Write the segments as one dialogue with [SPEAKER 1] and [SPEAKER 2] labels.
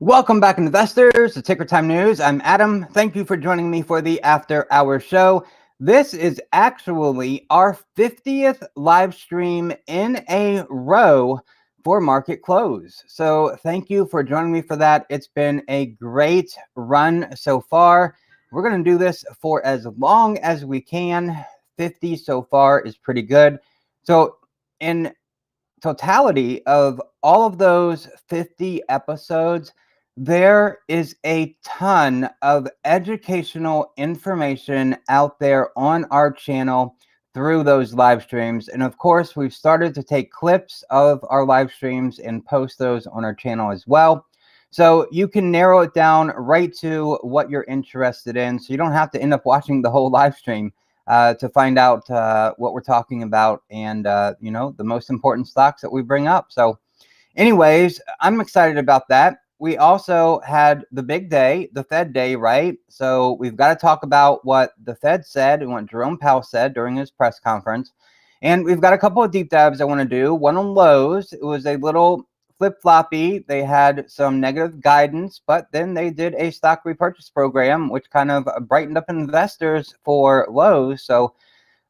[SPEAKER 1] Welcome back, investors, to Ticker Time News. I'm Adam. Thank you for joining me for the After Hours show. This is actually our 50th live stream in a row for market close. So thank you for joining me for that. It's been a great run so far. We're going to do this for as long as we can. 50 so far is pretty good. So in totality of all of those 50 episodes, there is a ton of educational information out there on our channel through those live streams. And of course, we've started to take clips of our live streams and post those on our channel as well. So you can narrow it down right to what you're interested in. So you don't have to end up watching the whole live stream to find out what we're talking about and, you know, the most important stocks that we bring up. So anyways, I'm excited about that. We also had the big day, the Fed day, right? So we've got to talk about what the Fed said and what Jerome Powell said during his press conference. And we've got a couple of deep dives I want to do. One on Lowe's. It was a little flip-floppy. They had some negative guidance, but then they did a stock repurchase program, which kind of brightened up investors for Lowe's. So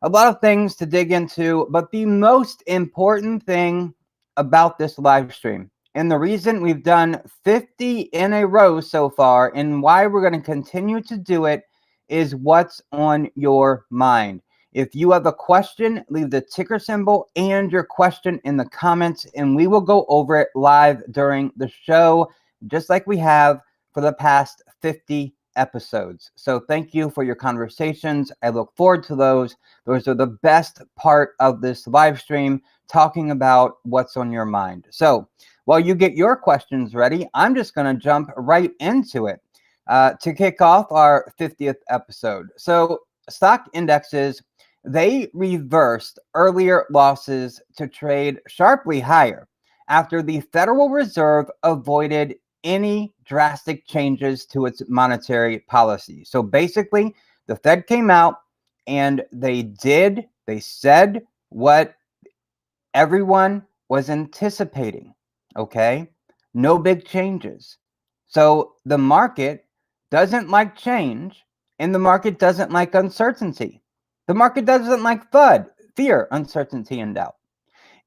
[SPEAKER 1] a lot of things to dig into, but the most important thing about this live stream, and the reason we've done 50 in a row so far and why we're going to continue to do it, is what's on your mind. If you have a question, leave the ticker symbol and your question in the comments, and we will go over it live during the show, just like we have for the past 50 episodes. So thank you for your conversations. I look forward to those. Those are the best part of this live stream, talking about what's on your mind. So while you get your questions ready, I'm just going to jump right into it to kick off our 50th episode. So stock indexes, they reversed earlier losses to trade sharply higher after the Federal Reserve avoided any drastic changes to its monetary policy. So basically, the Fed came out and they said what everyone was anticipating. Okay, no big changes. So the market doesn't like change, and the market doesn't like uncertainty. The market doesn't like FUD, fear, uncertainty, and doubt.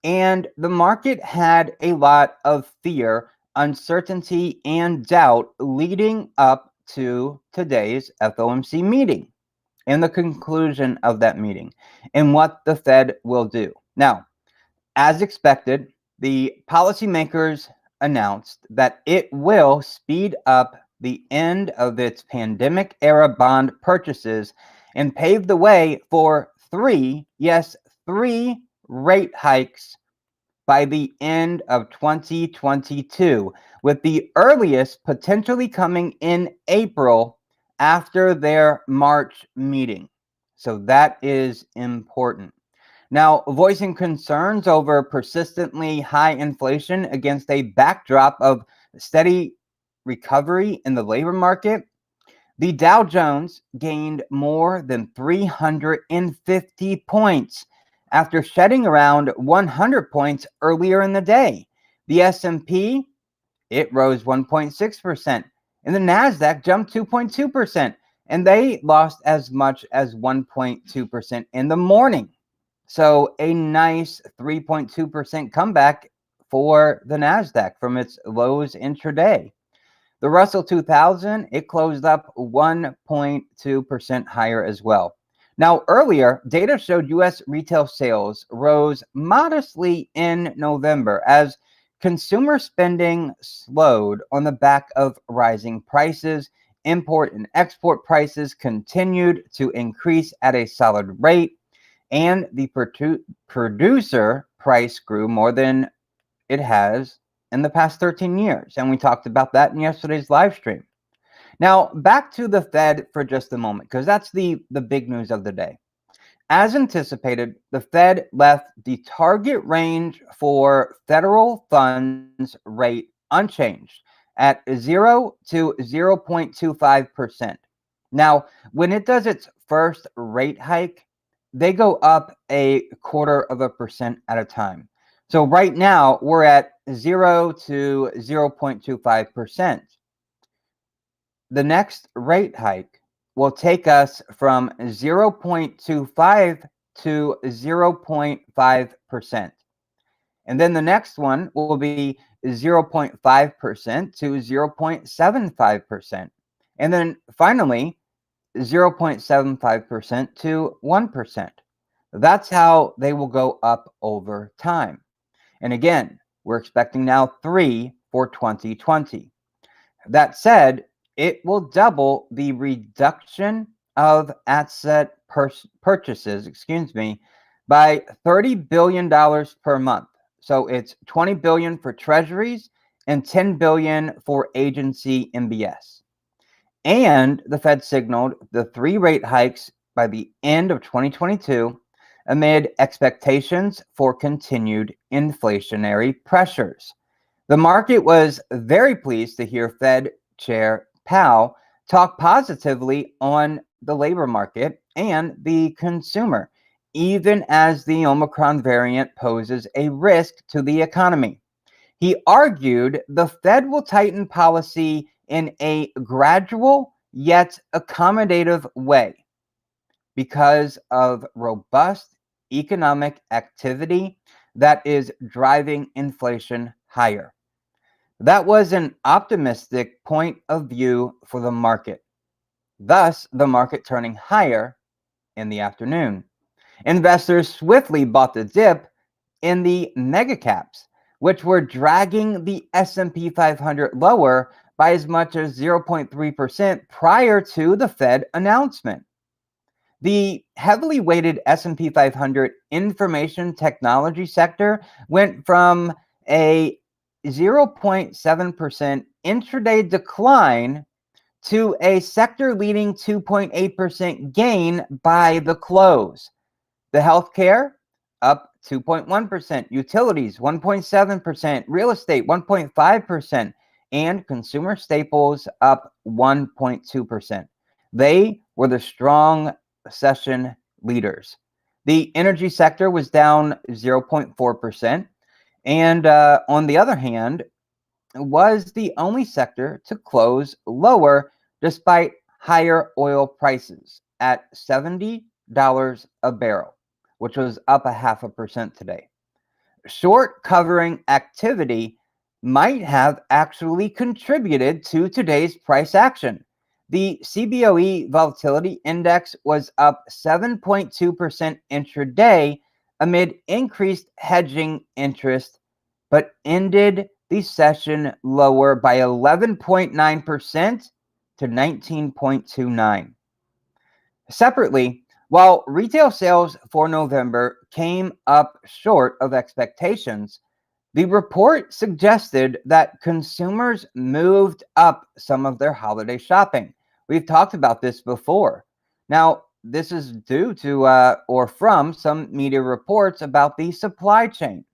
[SPEAKER 1] And the market had a lot of fear, uncertainty, and doubt leading up to today's FOMC meeting and the conclusion of that meeting and what the Fed will do. Now, as expected, the policymakers announced that it will speed up the end of its pandemic-era bond purchases and pave the way for three rate hikes by the end of 2022, with the earliest potentially coming in April after their March meeting. So that is important. Now, voicing concerns over persistently high inflation against a backdrop of steady recovery in the labor market, the Dow Jones gained more than 350 points after shedding around 100 points earlier in the day. The S&P, it rose 1.6%, and the Nasdaq jumped 2.2%, and they lost as much as 1.2% in the morning. So a nice 3.2% comeback for the Nasdaq from its lows intraday. The Russell 2000, it closed up 1.2% higher as well. Now, earlier, data showed U.S. retail sales rose modestly in November as consumer spending slowed on the back of rising prices. Import and export prices continued to increase at a solid rate, and the producer price grew more than it has in the past 13 years. And we talked about that in yesterday's live stream. Now, back to the Fed for just a moment, because that's the big news of the day. As anticipated, the Fed left the target range for federal funds rate unchanged at 0 to 0.25%. Now, when it does its first rate hike, they go up 0.25% at a time. So right now we're at 0 to 0.25%. the next rate hike will take us from 0.25 to 0.5%. And then the next one will be 0.5% to 0.75%. And then finally, 0.75% to 1%. That's how they will go up over time. And again, we're expecting now 3 for 2020. That said, it will double the reduction of asset purchases, by $30 billion per month. So it's 20 billion for treasuries and 10 billion for agency MBS. And the Fed signaled the 3 rate hikes by the end of 2022 amid expectations for continued inflationary pressures. The market was very pleased to hear Fed Chair Powell talk positively on the labor market and the consumer, even as the Omicron variant poses a risk to the economy. He argued the Fed will tighten policy in a gradual yet accommodative way because of robust economic activity that is driving inflation higher. That was an optimistic point of view for the market, thus the market turning higher in the afternoon. Investors swiftly bought the dip in the mega caps, which were dragging the S&P 500 lower by as much as 0.3% prior to the Fed announcement. The heavily weighted S&P 500 information technology sector went from a 0.7% intraday decline to a sector-leading 2.8% gain by the close. The healthcare up 2.1%, utilities 1.7%, real estate 1.5%, and consumer staples up 1.2%. They were the strong session leaders. The energy sector was down 0.4%, and on the other hand, was the only sector to close lower despite higher oil prices at $70 a barrel, which was up 0.5% today. Short covering activity might have actually contributed to today's price action. The CBOE volatility index was up 7.2% intraday amid increased hedging interest, but ended the session lower by 11.9% to 19.29. Separately, while retail sales for November came up short of expectations, the report suggested that consumers moved up some of their holiday shopping. We've talked about this before. Now, this is due to or from some media reports about the supply chain.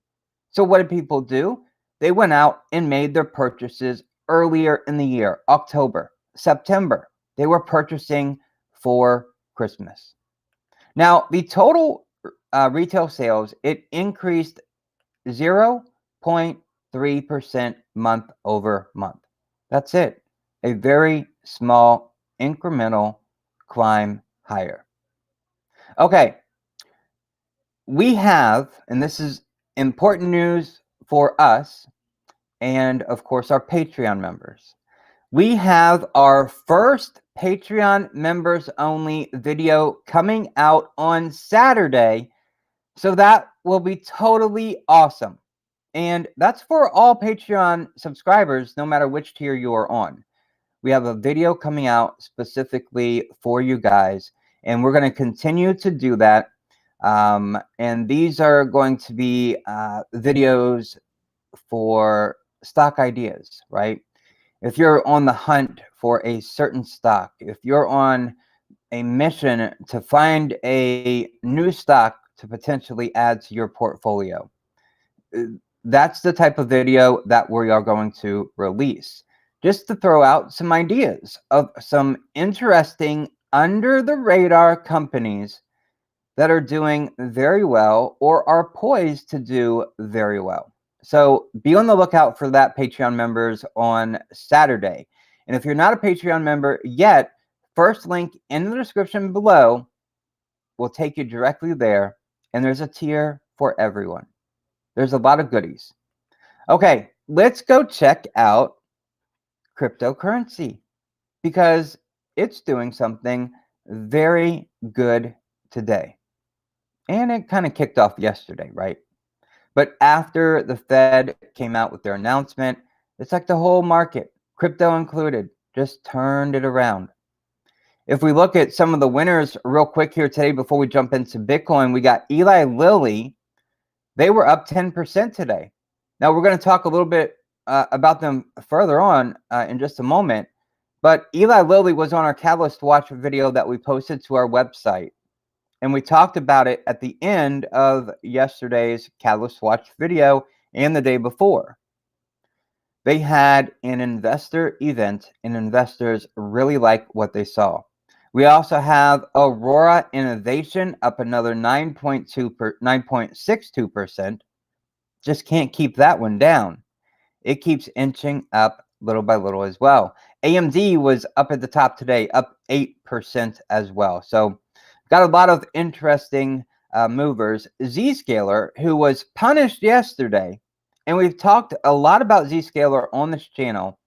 [SPEAKER 1] So what did people do? They went out and made their purchases earlier in the year, October, September. They were purchasing for Christmas. Now, the total retail sales, it increased 0.3% month over month. That's it. A very small incremental climb higher. Okay. We have, and this is important news for us and of course our Patreon members. We have our first Patreon members only video coming out on Saturday. So that will be totally awesome. And that's for all Patreon subscribers, no matter which tier you are on. We have a video coming out specifically for you guys, and we're going to continue to do that. And these are going to be videos for stock ideas, right? If you're on the hunt for a certain stock, if you're on a mission to find a new stock to potentially add to your portfolio, that's the type of video that we are going to release. Just to throw out some ideas of some interesting under the radar companies that are doing very well or are poised to do very well. So be on the lookout for that, Patreon members, on Saturday. And if you're not a Patreon member yet, first link in the description below will take you directly there. And there's a tier for everyone. There's a lot of goodies. Okay, let's go check out cryptocurrency because it's doing something very good today. And it kind of kicked off yesterday, right? But after the Fed came out with their announcement, it's like the whole market, crypto included, just turned it around. If we look at some of the winners real quick here today before we jump into Bitcoin, we got Eli Lilly. They were up 10% today. Now, we're going to talk a little bit about them further on in just a moment. But Eli Lilly was on our Catalyst Watch video that we posted to our website. And we talked about it at the end of yesterday's Catalyst Watch video and the day before. They had an investor event, and investors really like what they saw. We also have Aurora Innovation up another 9.62%. Just can't keep that one down. It keeps inching up little by little as well. AMD was up at the top today, up 8% as well. So got a lot of interesting movers. Zscaler, who was punished yesterday, and we've talked a lot about Zscaler on this channel,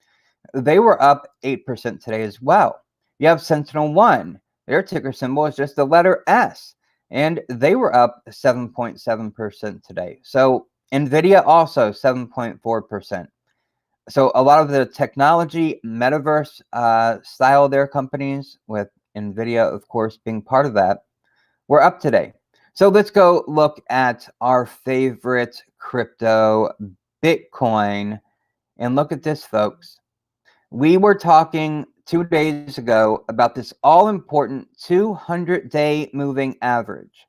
[SPEAKER 1] they were up 8% today as well. You have SentinelOne. Their ticker symbol is just the letter S, and they were up 7.7% today. So NVIDIA also 7.4%. So a lot of the technology, metaverse style their companies, with NVIDIA, of course, being part of that, were up today. So let's go look at our favorite crypto, Bitcoin, and look at this, folks. We were talking 2 days ago about this all-important 200-day moving average.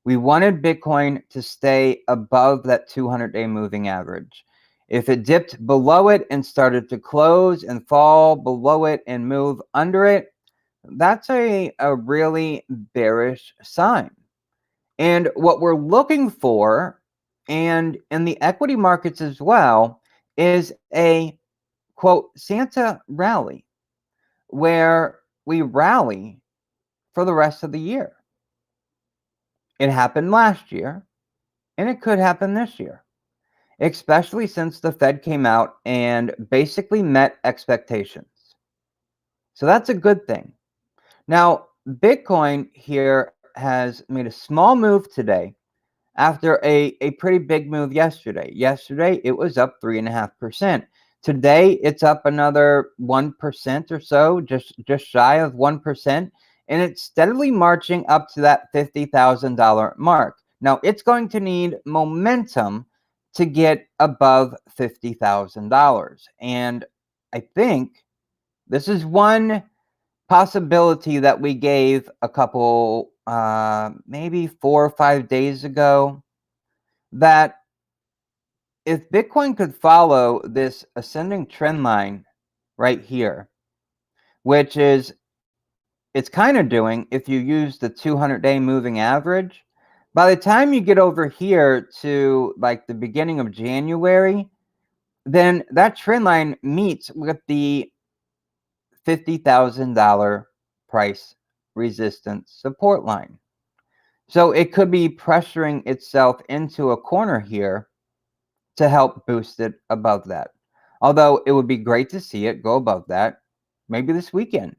[SPEAKER 1] We wanted Bitcoin to stay above that 200-day moving average. If it dipped below it and started to close and fall below it and move under it, that's a really bearish sign. And what we're looking for, and in the equity markets as well, is a, quote, Santa rally, where we rally for the rest of the year. It happened last year, and it could happen this year, especially since the Fed came out and basically met expectations. So that's a good thing. Now, Bitcoin here has made a small move today after a pretty big move yesterday. Yesterday, it was up 3.5%. Today, it's up another 1% or so, just shy of 1%. And it's steadily marching up to that $50,000 mark. Now, it's going to need momentum to get above $50,000. And I think this is one possibility that we gave a couple, maybe 4 or 5 days ago, that if Bitcoin could follow this ascending trend line right here, which is it's kind of doing if you use the 200-day moving average, by the time you get over here to like the beginning of January, then that trend line meets with the $50,000 price resistance support line. So it could be pressuring itself into a corner here to help boost it above that. Although it would be great to see it go above that, maybe this weekend.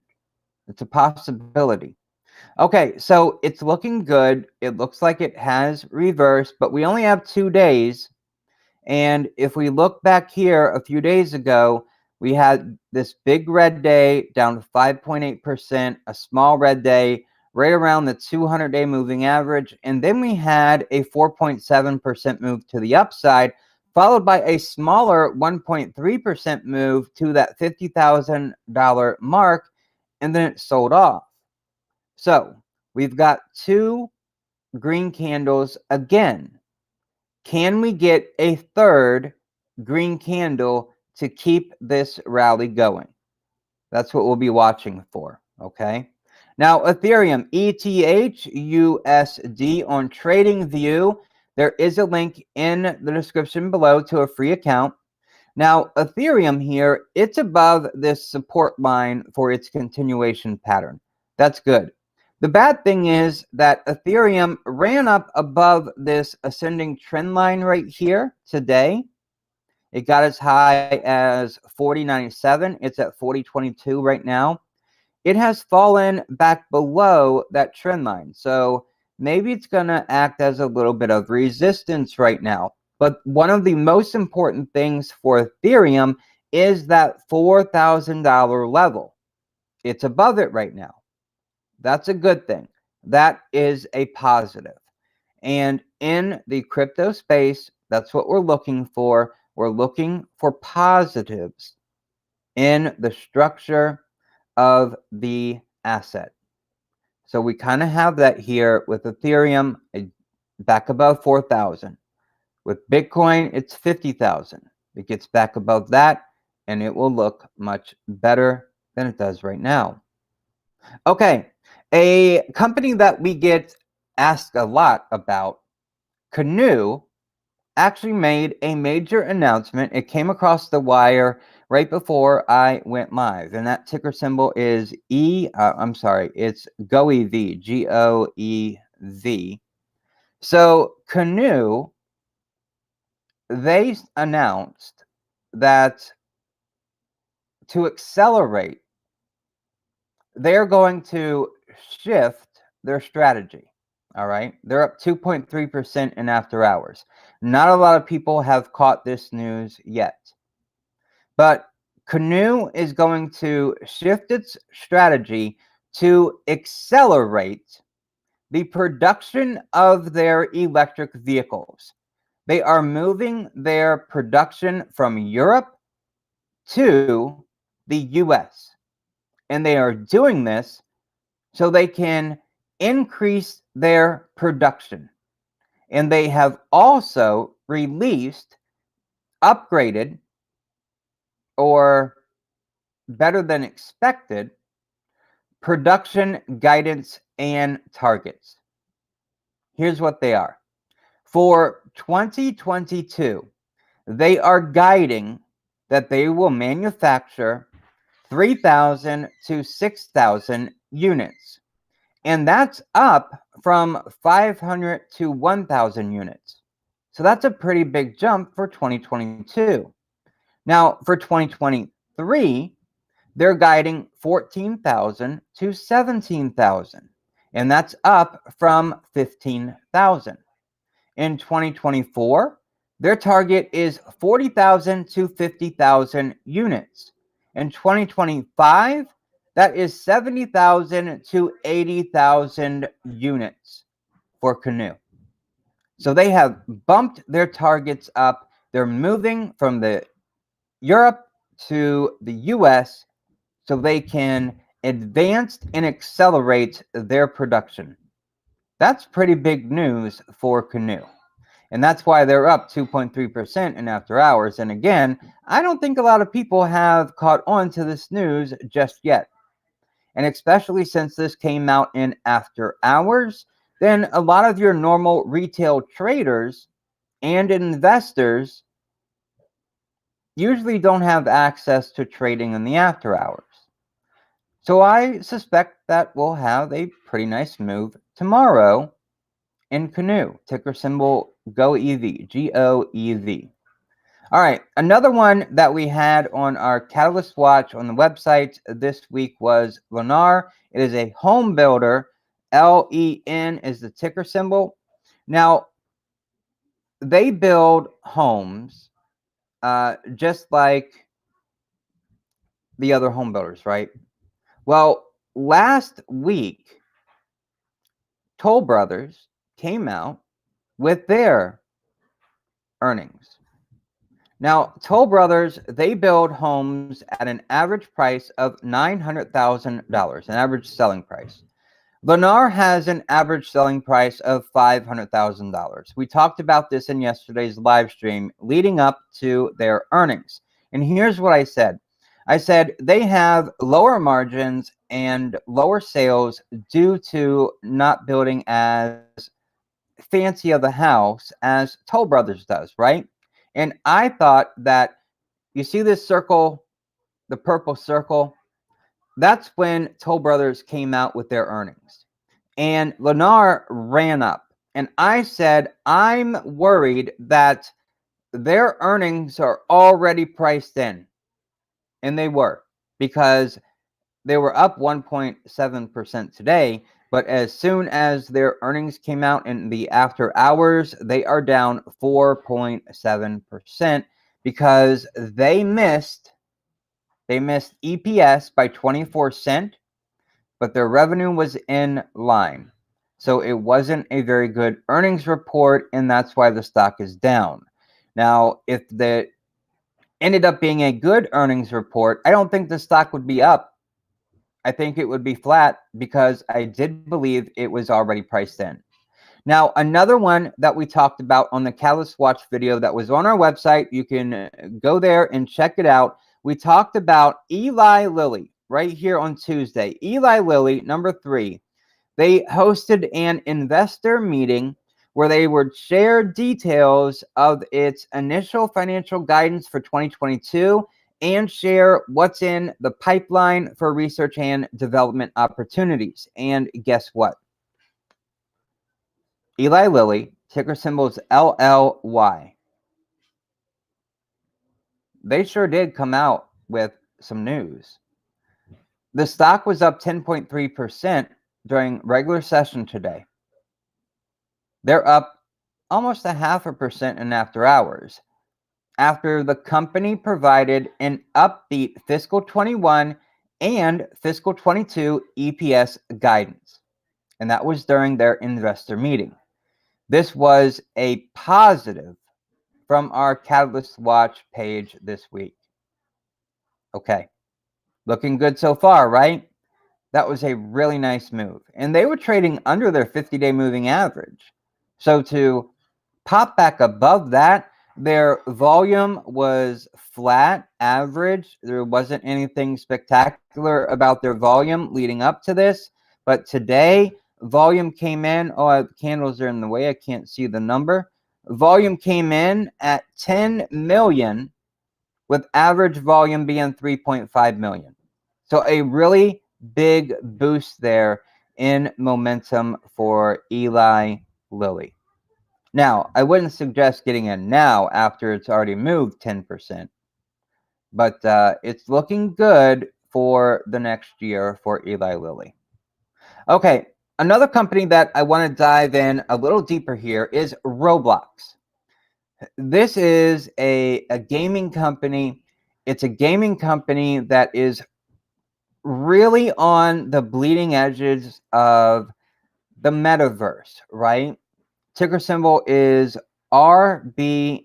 [SPEAKER 1] It's a possibility. Okay, so it's looking good. It looks like it has reversed, but we only have 2 days. And if we look back here a few days ago, we had this big red day down to 5.8%, a small red day right around the 200-day moving average. And then we had a 4.7% move to the upside, followed by a smaller 1.3% move to that $50,000 mark, and then it sold off. So we've got 2 green candles again. Can we get a third green candle to keep this rally going? That's what we'll be watching for, okay? Now, Ethereum, ETHUSD on TradingView. There is a link in the description below to a free account. Now, Ethereum here, it's above this support line for its continuation pattern. That's good. The bad thing is that Ethereum ran up above this ascending trend line right here today. It got as high as 40.97. It's at 40.22 right now. It has fallen back below that trend line. So maybe it's going to act as a little bit of resistance right now. But one of the most important things for Ethereum is that $4,000 level. It's above it right now. That's a good thing. That is a positive. And in the crypto space, that's what we're looking for. We're looking for positives in the structure of the asset. So we kind of have that here with Ethereum back above 4,000. With Bitcoin, it's 50,000. It gets back above that, and it will look much better than it does right now. Okay, a company that we get asked a lot about, Canoe, actually made a major announcement. It came across the wire right before I went live, and that ticker symbol is it's GOEV, GOEV. So Canoe, they announced that to accelerate, they're going to shift their strategy. All right, they're up 2.3% in after hours. Not a lot of people have caught this news yet, but Canoe is going to shift its strategy to accelerate the production of their electric vehicles. They are moving their production from Europe to the US, and they are doing this so they can increase their production. And they have also released upgraded, or better than expected, production guidance and targets. Here's what they are. For 2022, they are guiding that they will manufacture 3,000 to 6,000 units. And that's up from 500 to 1,000 units. So that's a pretty big jump for 2022. Now, for 2023, they're guiding 14,000 to 17,000. And that's up from 15,000. In 2024, their target is 40,000 to 50,000 units. In 2025, that is 70,000 to 80,000 units for Canoe. So they have bumped their targets up. They're moving from the Europe to the US so they can advance and accelerate their production. That's pretty big news for Canoe. And that's why they're up 2.3% in after hours. And again, I don't think a lot of people have caught on to this news just yet. And especially since this came out in after hours, then a lot of your normal retail traders and investors usually don't have access to trading in the after hours. So I suspect that we'll have a pretty nice move tomorrow in Canoe, ticker symbol GOEV, GOEV. All right, another one that we had on our Catalyst Watch on the website this week was Lennar. It is a home builder. LEN is the ticker symbol. Now, they build homes just like the other home builders, right? Well, last week, Toll Brothers came out with their earnings. Now, Toll Brothers, they build homes at an average price of $900,000, an average selling price. Lennar has an average selling price of $500,000. We talked about this in yesterday's live stream leading up to their earnings. And here's what I said. I said they have lower margins and lower sales due to not building as fancy of a house as Toll Brothers does, right? And I thought that You see this circle, the purple circle? That's when Toll Brothers came out with their earnings. And Lennar ran up. And I said, I'm worried that their earnings are already priced in. And they were, because they were up 1.7% today. But as soon as their earnings came out in the after hours, they are down 4.7% because they missed EPS by 24 cents, but their revenue was in line. So it wasn't a very good earnings report, and that's why the stock is down. Now, if the ended up being a good earnings report, I don't think the stock would be up. I think it would be flat because I did believe it was already priced in. Now, another one that we talked about on the Catalyst Watch video that was on our website, you can go there and check it out. We talked about Eli Lilly right here on Tuesday. Eli Lilly, number 3. They hosted an investor meeting where they would share details of its initial financial guidance for 2022 and share what's in the pipeline for research and development opportunities. And guess what? Eli Lilly, ticker symbol is LLY. They sure did come out with some news. The stock was up 10.3% during regular session today. They're up almost 0.5% in after hours, after the company provided an upbeat fiscal 21 and fiscal 22 EPS guidance. And that was during their investor meeting. This was a positive from our Catalyst Watch page this week. Okay, looking good so far, right? That was a really nice move. And they were trading under their 50-day moving average. So to pop back above that, their volume was flat, average. There wasn't anything spectacular about their volume leading up to this. But today, volume came in. Oh, the candles are in the way. I can't see the number. Volume came in at 10 million, with average volume being 3.5 million. So a really big boost there in momentum for Eli Lilly. Now, I wouldn't suggest getting in now after it's already moved 10%, but it's looking good for the next year for Eli Lilly. Okay, another company that I want to dive in a little deeper here is Roblox. This is a gaming company. It's a gaming company that is really on the bleeding edges of the metaverse, right? Ticker symbol is RBLX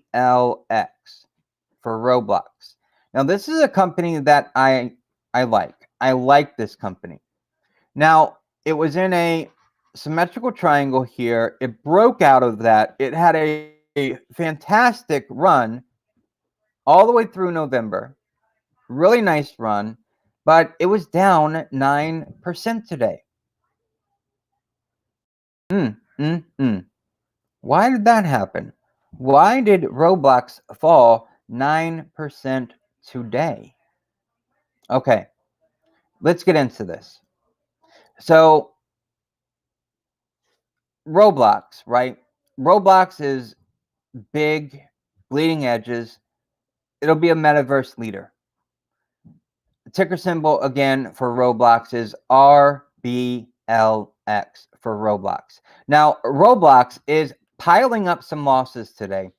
[SPEAKER 1] for Roblox. Now, this is a company that I like. I like this company. Now, it was in a symmetrical triangle here. It broke out of that. It had a fantastic run all the way through November. Really nice run, but it was down 9% today. Why did that happen? Why did Roblox fall 9% today? Okay, let's get into this. So, Roblox, right? Roblox is big, bleeding edges. It'll be a metaverse leader. The ticker symbol again for Roblox is RBLX for Roblox. Now, Roblox is piling up some losses today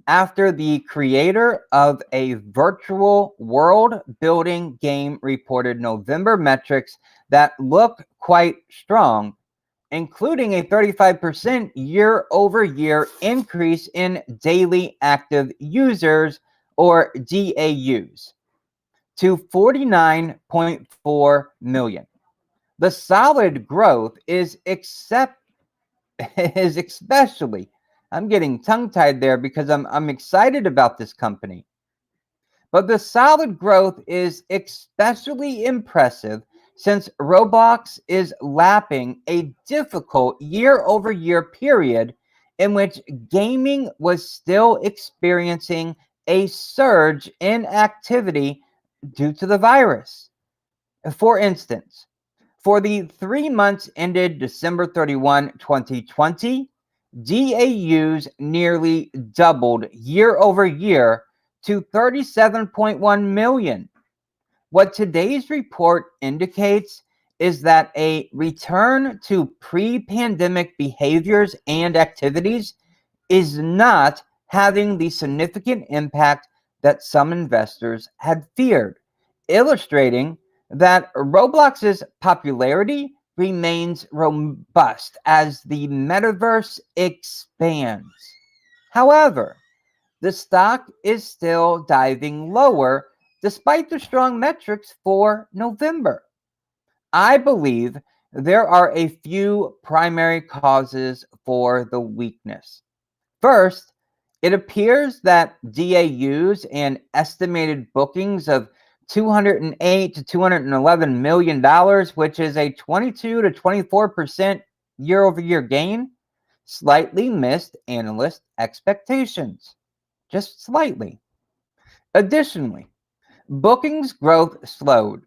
[SPEAKER 1] after the creator of a virtual world building game reported November metrics that look quite strong, including a 35% year-over-year increase in daily active users, or DAUs, to 49.4 million. The solid growth is especially, I'm getting tongue-tied there because I'm excited about this company. But the solid growth is especially impressive since Roblox is lapping a difficult year-over-year period in which gaming was still experiencing a surge in activity due to the virus. For instance, for the 3 months ended December 31, 2020, DAUs nearly doubled year over year to 37.1 million. What today's report indicates is that a return to pre-pandemic behaviors and activities is not having the significant impact that some investors had feared, illustrating that Roblox's popularity remains robust as the metaverse expands. However, the stock is still diving lower despite the strong metrics for November. I believe there are a few primary causes for the weakness. First, it appears that DAUs and estimated bookings of $208 to $211 million, which is a 22 to 24% year over year gain, slightly missed analyst expectations. Just slightly. Additionally, bookings growth slowed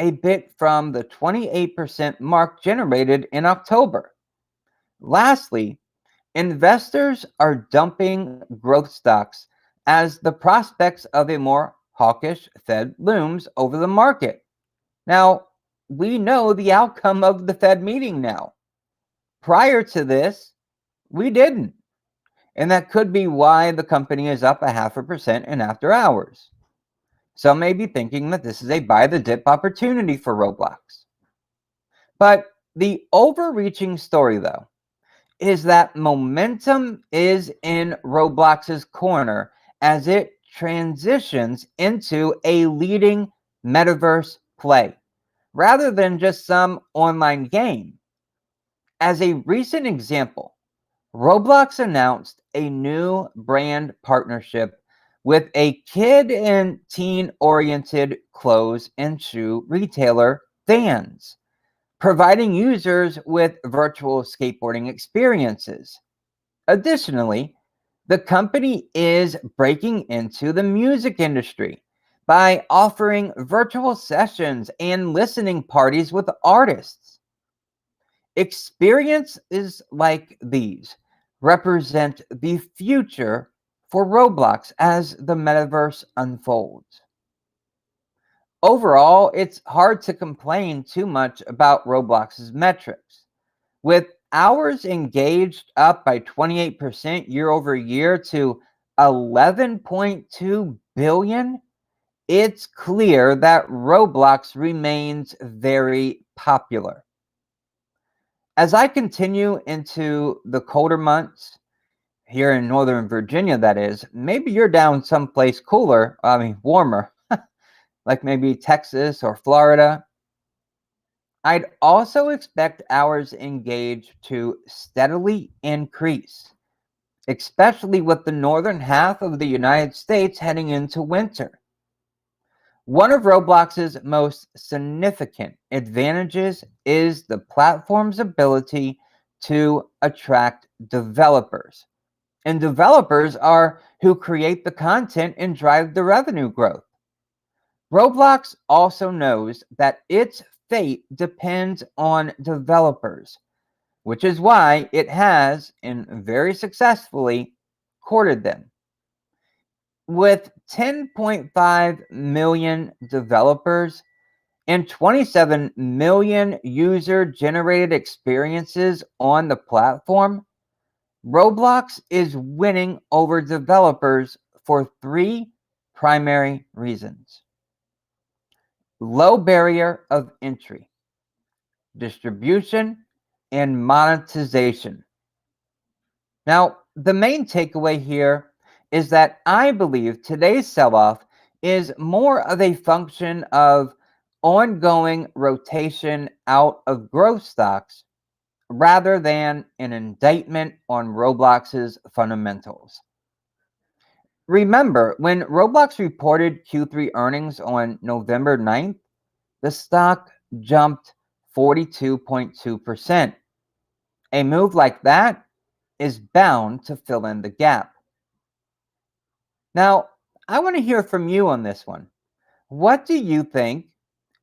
[SPEAKER 1] a bit from the 28% mark generated in October. Lastly, investors are dumping growth stocks as the prospects of a more hawkish Fed looms over the market. Now, we know the outcome of the Fed meeting now. Prior to this, we didn't. And that could be why the company is up 0.5% in after hours. Some may be thinking that this is a buy the dip opportunity for Roblox. But the overreaching story, though, is that momentum is in Roblox's corner as it transitions into a leading metaverse play, rather than just some online game. As a recent example, Roblox announced a new brand partnership with a kid and teen-oriented clothes and shoe retailer, Vans, providing users with virtual skateboarding experiences. Additionally, the company is breaking into the music industry by offering virtual sessions and listening parties with artists. Experiences like these represent the future for Roblox as the metaverse unfolds. Overall, it's hard to complain too much about Roblox's metrics. With hours engaged up by 28% year over year to 11.2 billion, it's clear that Roblox remains very popular. As I continue into the colder months, here in Northern Virginia, that is, maybe you're down someplace cooler, warmer, like maybe Texas or Florida. I'd also expect hours engaged to steadily increase, especially with the northern half of the United States heading into winter. One of Roblox's most significant advantages is the platform's ability to attract developers. And developers are who create the content and drive the revenue growth. Roblox also knows that its fate depends on developers, which is why it has, and very successfully, courted them. With 10.5 million developers and 27 million user-generated experiences on the platform, Roblox is winning over developers for 3 primary reasons: low barrier of entry, distribution, and monetization. Now, the main takeaway here is that I believe today's sell-off is more of a function of ongoing rotation out of growth stocks rather than an indictment on Roblox's fundamentals. Remember, when Roblox reported Q3 earnings on November 9th, the stock jumped 42.2%. A move like that is bound to fill in the gap. Now, I want to hear from you on this one. What do you think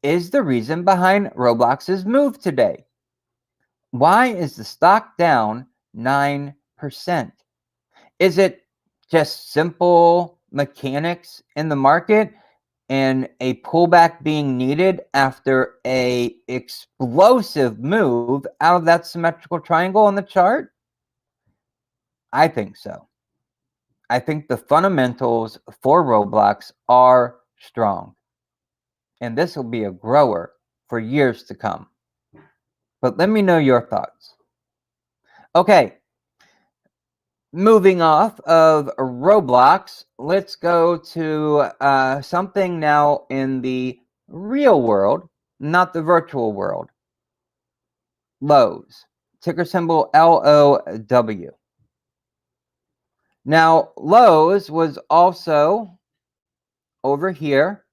[SPEAKER 1] is the reason behind Roblox's move today? Why is the stock down 9%? Is it just simple mechanics in the market and a pullback being needed after a explosive move out of that symmetrical triangle on the chart? I think so. I think the fundamentals for Roblox are strong, and this will be a grower for years to come. But let me know your thoughts. Okay, moving off of Roblox, let's go to something now in the real world, not the virtual world. Lowe's, ticker symbol LOW. Now, Lowe's was also over here.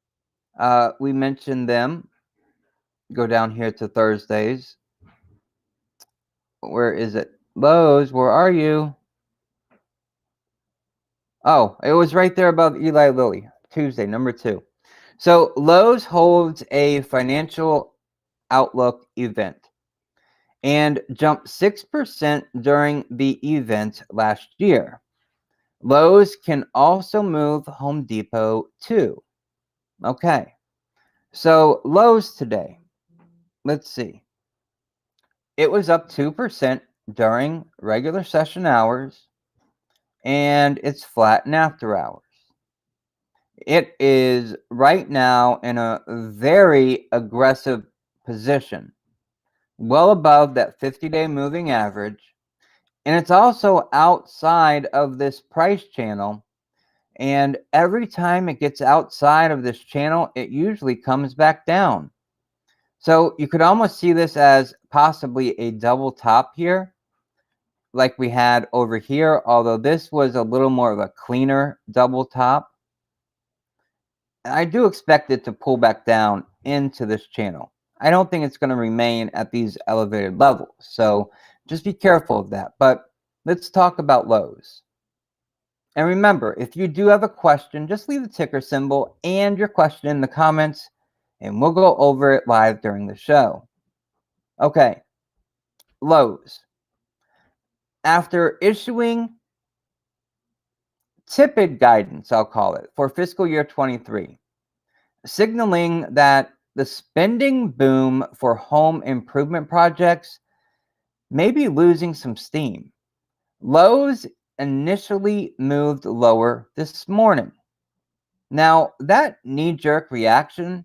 [SPEAKER 1] We mentioned them. Go down here to Thursdays. Where is it? Lowe's, where are you? Oh, it was right there above Eli Lilly, Tuesday, number 2. So Lowe's holds a financial outlook event and jumped 6% during the event last year. Lowe's can also move Home Depot too. Okay, so Lowe's today, let's see. It was up 2% during regular session hours, and it's flat in after hours. It is right now in a very aggressive position, well above that 50-day moving average, and it's also outside of this price channel. And every time it gets outside of this channel, it usually comes back down. So you could almost see this as possibly a double top here, like we had over here, although this was a little more of a cleaner double top. I do expect it to pull back down into this channel. I don't think it's going to remain at these elevated levels. So just be careful of that. But let's talk about Lowe's. And remember, if you do have a question, just leave the ticker symbol and your question in the comments, and we'll go over it live during the show. Okay, Lowe's. After issuing tepid guidance, I'll call it, for fiscal year 23, signaling that the spending boom for home improvement projects may be losing some steam, Lowe's initially moved lower this morning. Now, that knee-jerk reaction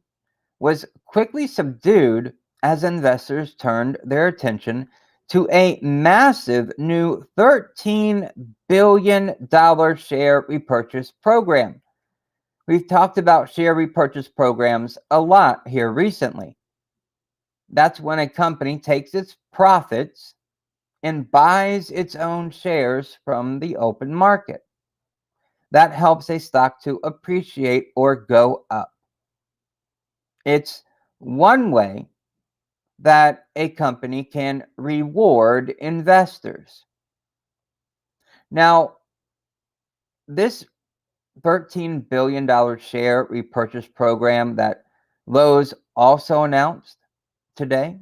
[SPEAKER 1] was quickly subdued as investors turned their attention to a massive new $13 billion share repurchase program. We've talked about share repurchase programs a lot here recently. That's when a company takes its profits and buys its own shares from the open market. That helps a stock to appreciate or go up. It's one way that a company can reward investors. Now, this $13 billion share repurchase program that Lowe's also announced today,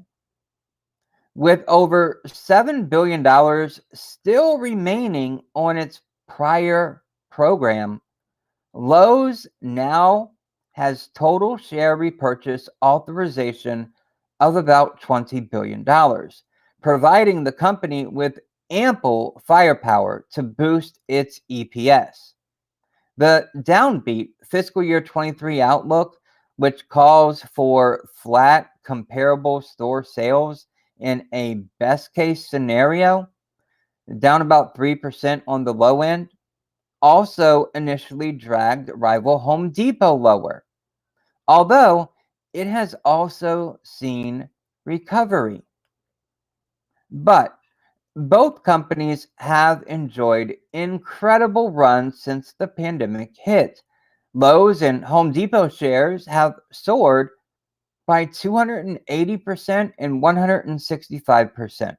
[SPEAKER 1] with over $7 billion still remaining on its prior program, Lowe's now has total share repurchase authorization of about $20 billion, providing the company with ample firepower to boost its EPS. The downbeat fiscal year 23 outlook, which calls for flat comparable store sales in a best case scenario, down about 3% on the low end, also initially dragged rival Home Depot lower, although it has also seen recovery. But both companies have enjoyed incredible runs since the pandemic hit. Lowe's and Home Depot shares have soared by 280% and 165%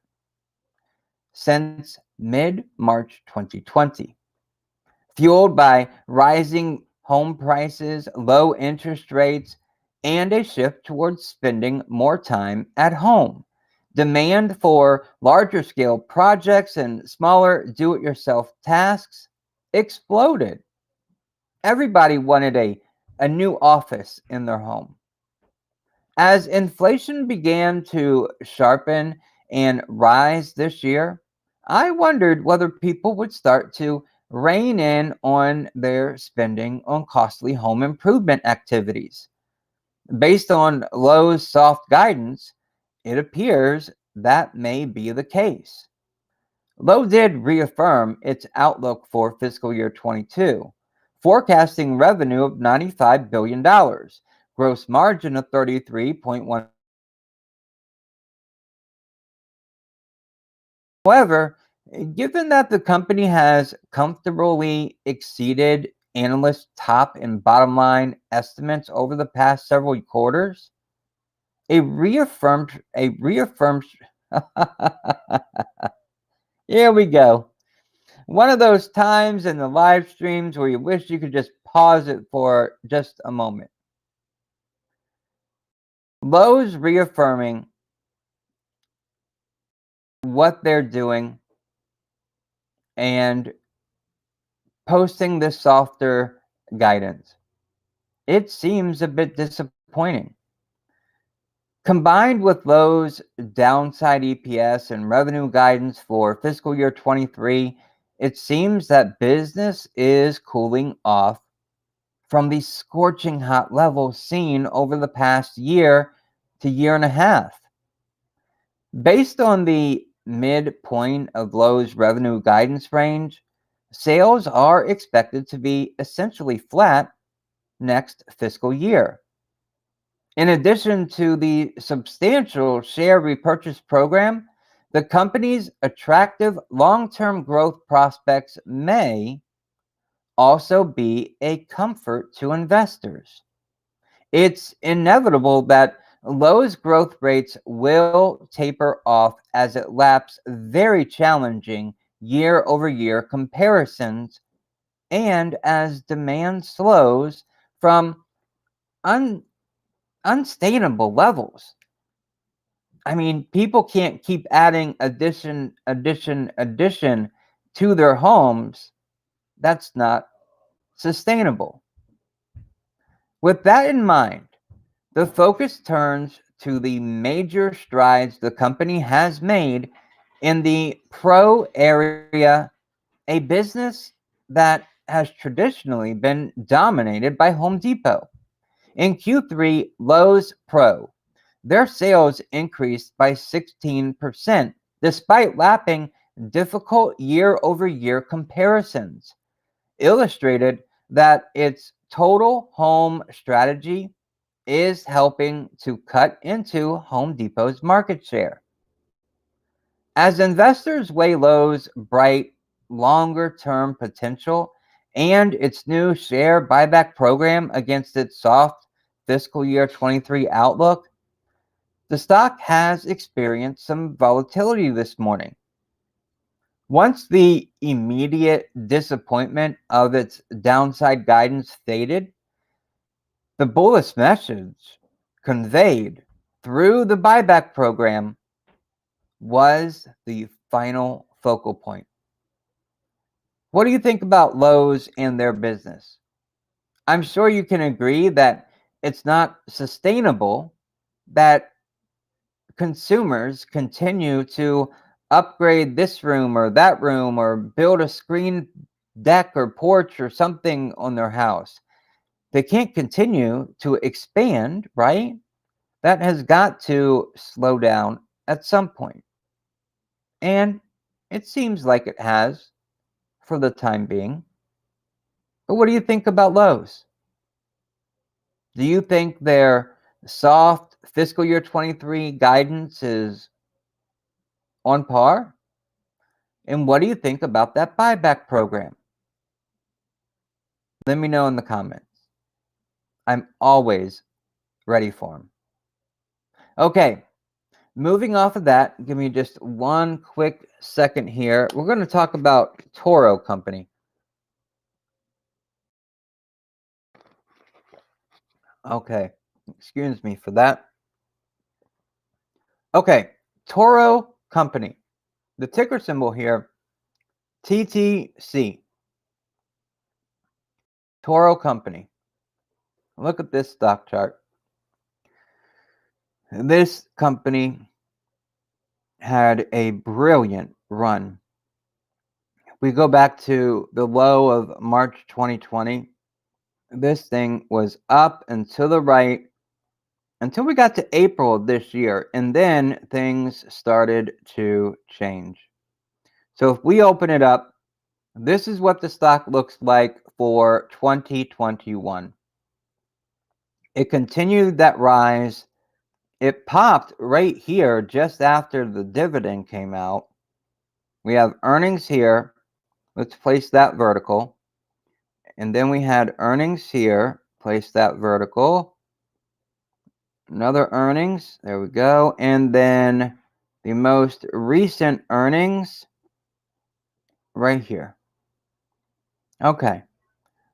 [SPEAKER 1] since mid-March 2020, fueled by rising home prices, low interest rates, and a shift towards spending more time at home. Demand for larger scale projects and smaller do it yourself tasks exploded. Everybody wanted a new office in their home. As inflation began to sharpen and rise this year, I wondered whether people would start to rein in on their spending on costly home improvement activities. Based on Lowe's soft guidance, it appears that may be the case. Lowe did reaffirm its outlook for fiscal year 22, forecasting revenue of $95 billion, gross margin of 33.1. However, given that the company has comfortably exceeded analysts' top and bottom line estimates over the past several quarters, a reaffirmed here we go. One of those times in the live streams where you wish you could just pause it for just a moment. Lowe's reaffirming what they're doing and posting this softer guidance. It seems a bit disappointing. Combined with Lowe's downside EPS and revenue guidance for fiscal year 23, it seems that business is cooling off from the scorching hot levels seen over the past year to year and a half. Based on the midpoint of Lowe's revenue guidance range, sales are expected to be essentially flat next fiscal year. In addition to the substantial share repurchase program, the company's attractive long-term growth prospects may also be a comfort to investors. It's inevitable that Lowe's growth rates will taper off as it laps very challenging year-over-year comparisons and as demand slows from unsustainable levels. I mean, people can't keep adding addition to their homes. That's not sustainable. With that in mind, the focus turns to the major strides the company has made in the pro area, a business that has traditionally been dominated by Home Depot. In Q3, Lowe's Pro, their sales increased by 16%, despite lapping difficult year-over-year comparisons, illustrated that its total home strategy is helping to cut into Home Depot's market share. As investors weigh Lowe's bright, longer-term potential and its new share buyback program against its soft fiscal year 23 outlook, the stock has experienced some volatility this morning. Once the immediate disappointment of its downside guidance faded, the bullish message conveyed through the buyback program was the final focal point. What do you think about Lowe's and their business? I'm sure you can agree that it's not sustainable that consumers continue to upgrade this room or that room or build a screen deck or porch or something on their house. They can't continue to expand, right? That has got to slow down at some point. And it seems like it has for the time being. But what do you think about Lowe's? Do you think their soft fiscal year 23 guidance is on par? And what do you think about that buyback program? Let me know in the comments. I'm always ready for them. Okay, moving off of that, give me just one quick second here. We're going to talk about Toro Company. Okay, excuse me for that. Okay, Toro Company. The ticker symbol here, TTC. Toro Company. Look at this stock chart. This company had a brilliant run. We go back to the low of March 2020. This thing was up and to the right until we got to April of this year, and then things started to change. So if we open it up, this is what the stock looks like for 2021. It continued that rise. It popped right here just after the dividend came out. We have earnings here. Let's place that vertical. And then we had earnings here. Place that vertical. Another earnings. There we go. And then the most recent earnings right here. Okay.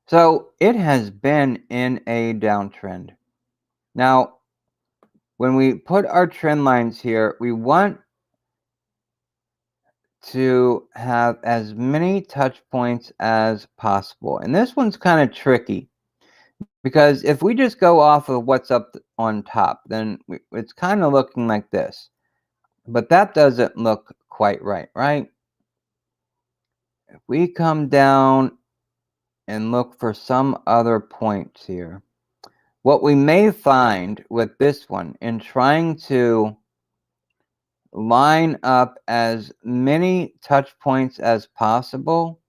[SPEAKER 1] So it has been in a downtrend. Now, when we put our trend lines here, we want to have as many touch points as possible. And this one's kind of tricky because if we just go off of what's up on top, then it's kind of looking like this. But that doesn't look quite right, right? If we come down and look for some other points here, what we may find with this one in trying to line up as many touch points as possible,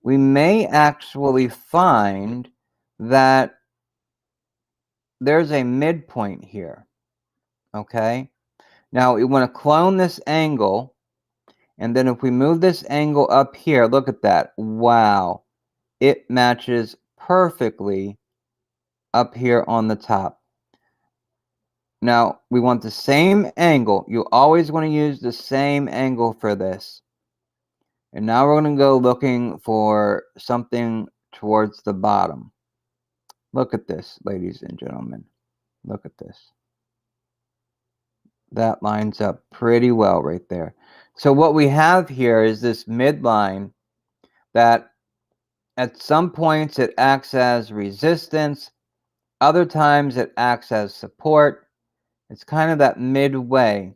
[SPEAKER 1] we may actually find that there's a midpoint here. Okay. Now we want to clone this angle. And then if we move this angle up here, look at that. Wow. It matches perfectly up here on the top. Now we want the same angle. You always want to use the same angle for this. And now we're going to go looking for something towards the bottom. Look at this, ladies and gentlemen. Look at this. That lines up pretty well right there. So what we have here is this midline that at some points it acts as resistance. Other times it acts as support. It's kind of that midway.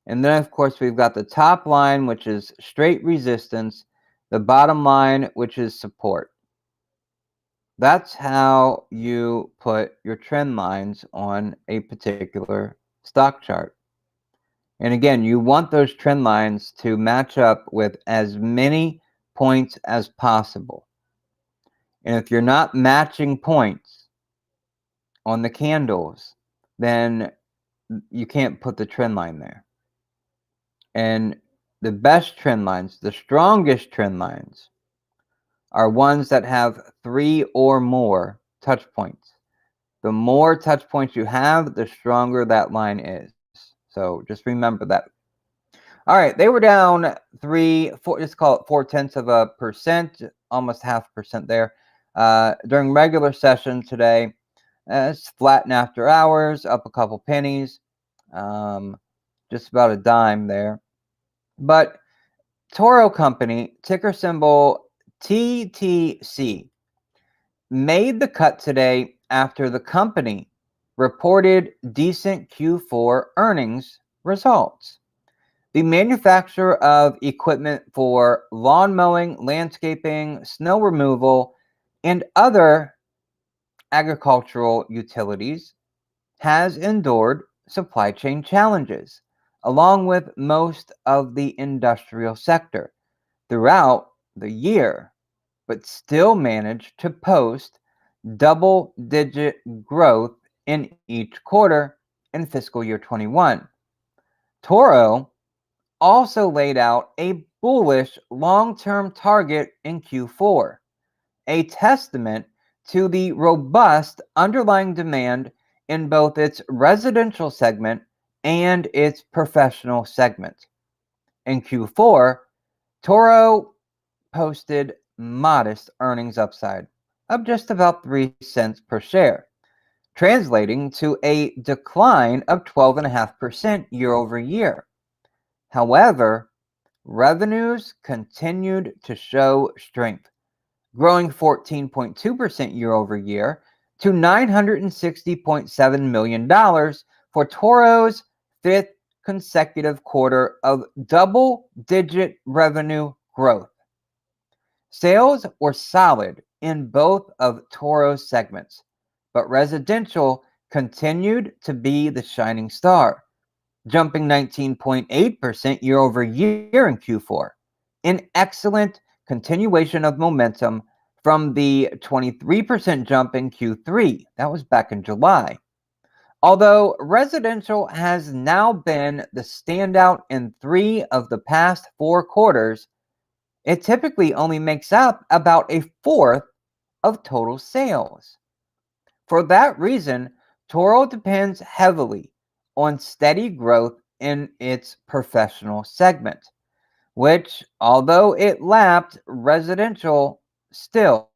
[SPEAKER 1] And then, of course, we've got the top line, which is straight resistance. The bottom line, which is support. That's how you put your trend lines on a particular stock chart. And again, you want those trend lines to match up with as many points as possible. And if you're not matching points on the candles, then you can't put the trend line there. And the best trend lines, the strongest trend lines, are ones that have 3 or more touch points. The more touch points you have, the stronger that line is. So just remember that. All right, they were down 4, let's call it 0.4%, almost 0.5% there. During regular session today, it's flattened after hours, up a couple pennies, just about a dime there. But Toro Company, ticker symbol TTC, made the cut today after the company reported decent Q4 earnings results. The manufacturer of equipment for lawn mowing, landscaping, snow removal, and other agricultural utilities has endured supply chain challenges, along with most of the industrial sector throughout the year, but still managed to post double-digit growth in each quarter in fiscal year 21. Toro also laid out a bullish long-term target in Q4, a testament to the robust underlying demand in both its residential segment and its professional segment. In Q4, Toro posted modest earnings upside of just about 3 cents per share. translating to a decline of 12.5% year over year. However, revenues continued to show strength, growing 14.2% year over year to $960.7 million for Toro's fifth consecutive quarter of double-digit revenue growth. Sales were solid in both of Toro's segments, but residential continued to be the shining star, jumping 19.8% year over year in Q4, an excellent continuation of momentum from the 23% jump in Q3. That was back in July. Although residential has now been the standout in 3 of the past 4 quarters, it typically only makes up about a fourth of total sales. For that reason, Toro depends heavily on steady growth in its professional segment, which, although it lapped residential, still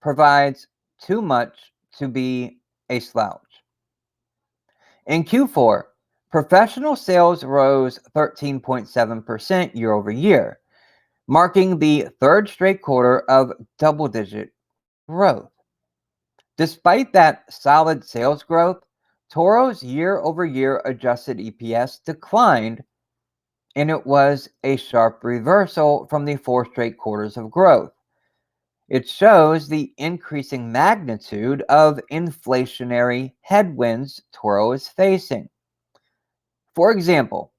[SPEAKER 1] provides too much to be a slouch. In Q4, professional sales rose 13.7% year over year, marking the third straight quarter of double-digit growth. Despite that solid sales growth, Toro's year-over-year adjusted EPS declined, and it was a sharp reversal from the 4 straight quarters of growth. It shows the increasing magnitude of inflationary headwinds Toro is facing. For example,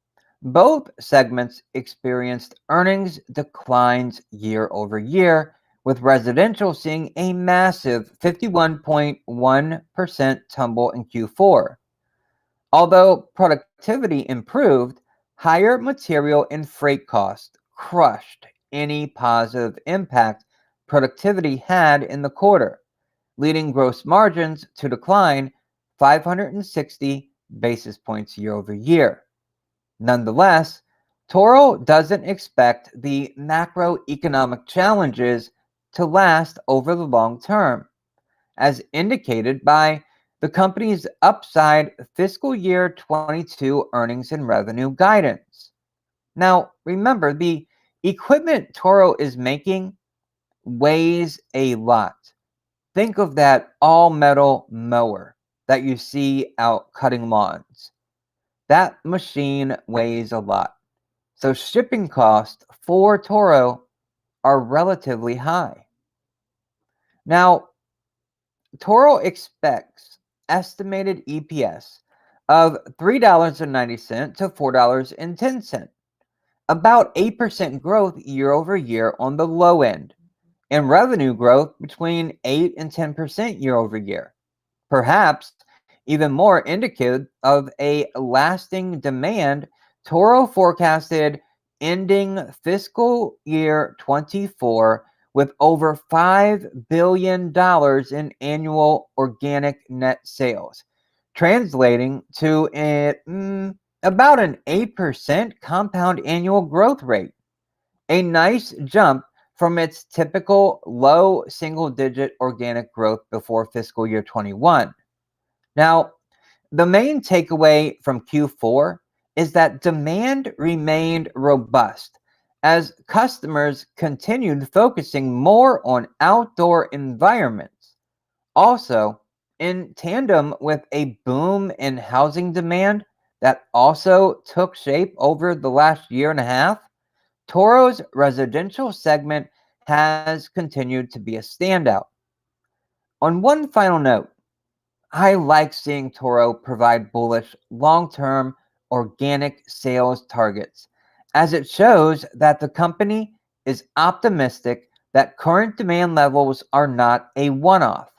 [SPEAKER 1] both segments experienced earnings declines year over year, with residential seeing a massive 51.1% tumble in Q4. Although productivity improved, higher material and freight costs crushed any positive impact productivity had in the quarter, leading gross margins to decline 560 basis points year over year. Nonetheless, Toro doesn't expect the macroeconomic challenges to last over the long term, as indicated by the company's upside fiscal year 22 earnings and revenue guidance. Now, remember, the equipment Toro is making weighs a lot. Think of that all-metal mower that you see out cutting lawns. That machine weighs a lot. So shipping costs for Toro are relatively high. Now, Toro expects estimated EPS of $3.90 to $4.10, about 8% growth year over year on the low end, and revenue growth between 8 and 10% year over year. Perhaps even more indicative of a lasting demand, Toro forecasted ending fiscal year 24 with over $5 billion in annual organic net sales, translating to about an 8% compound annual growth rate, a nice jump from its typical low single-digit organic growth before fiscal year 21. Now, the main takeaway from Q4 is that demand remained robust as customers continued focusing more on outdoor environments. Also, in tandem with a boom in housing demand that also took shape over the last year and a half, Toro's residential segment has continued to be a standout. On one final note, I like seeing Toro provide bullish long-term organic sales targets, as it shows that the company is optimistic that current demand levels are not a one-off.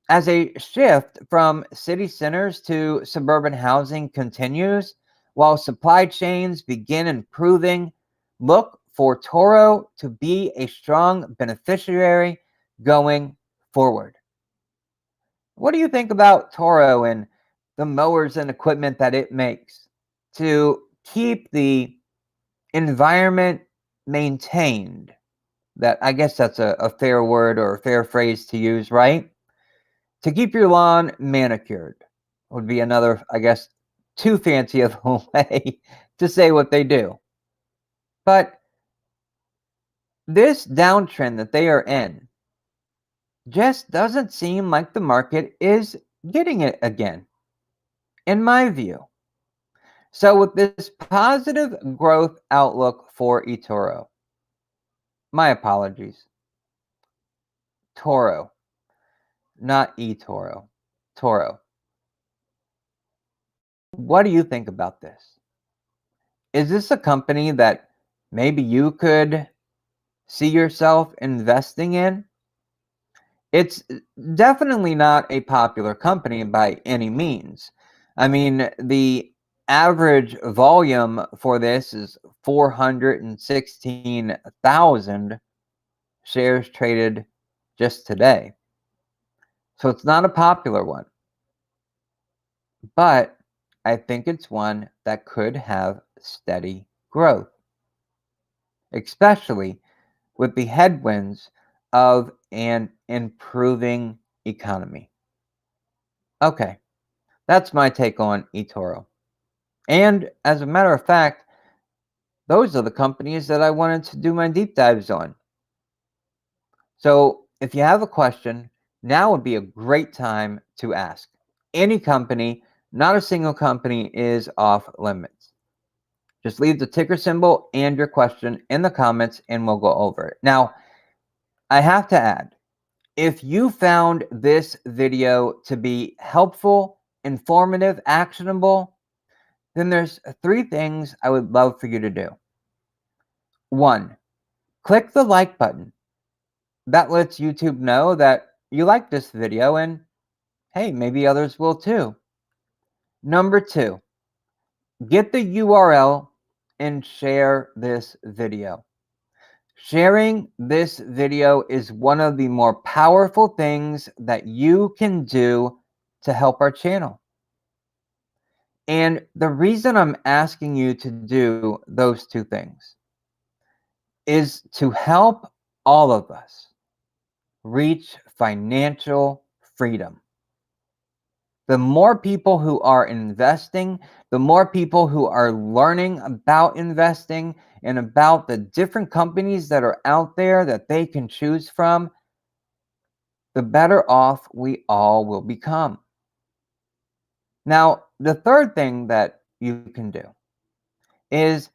[SPEAKER 1] As a shift from city centers to suburban housing continues, while supply chains begin improving, look for Toro to be a strong beneficiary going forward. What do you think about Toro and the mowers and equipment that it makes to keep the environment maintained? That, I guess that's a fair word or a fair phrase to use, right? to keep your lawn manicured would be another, I guess, too fancy of a way to say what they do. But this downtrend that they are in just doesn't seem like the market is getting it again, in my view. So with this positive growth outlook for eToro, my apologies, Toro, not eToro, Toro. What do you think about this? Is this a company that maybe you could see yourself investing in? It's definitely not a popular company by any means. I mean, the average volume for this is 416,000 shares traded just today. So it's not a popular one. But I think it's one that could have steady growth, especially with the headwinds of an improving economy. Okay, that's my take on eToro. And as a matter of fact, those are the companies that I wanted to do my deep dives on. So if you have a question, now would be a great time to ask. Any company, not a single company is off limits. Just leave the ticker symbol and your question in the comments and we'll go over it. Now, I have to add, if you found this video to be helpful, informative, actionable, then there's 3 things I would love for you to do. 1, click the like button. That lets YouTube know that you like this video and hey, maybe others will too. Number 2, get the URL and share this video. Sharing this video is one of the more powerful things that you can do to help our channel. And the reason I'm asking you to do those 2 things is to help all of us reach financial freedom. The more people who are investing, the more people who are learning about investing and about the different companies that are out there that they can choose from, the better off we all will become. Now, the third thing that you can do is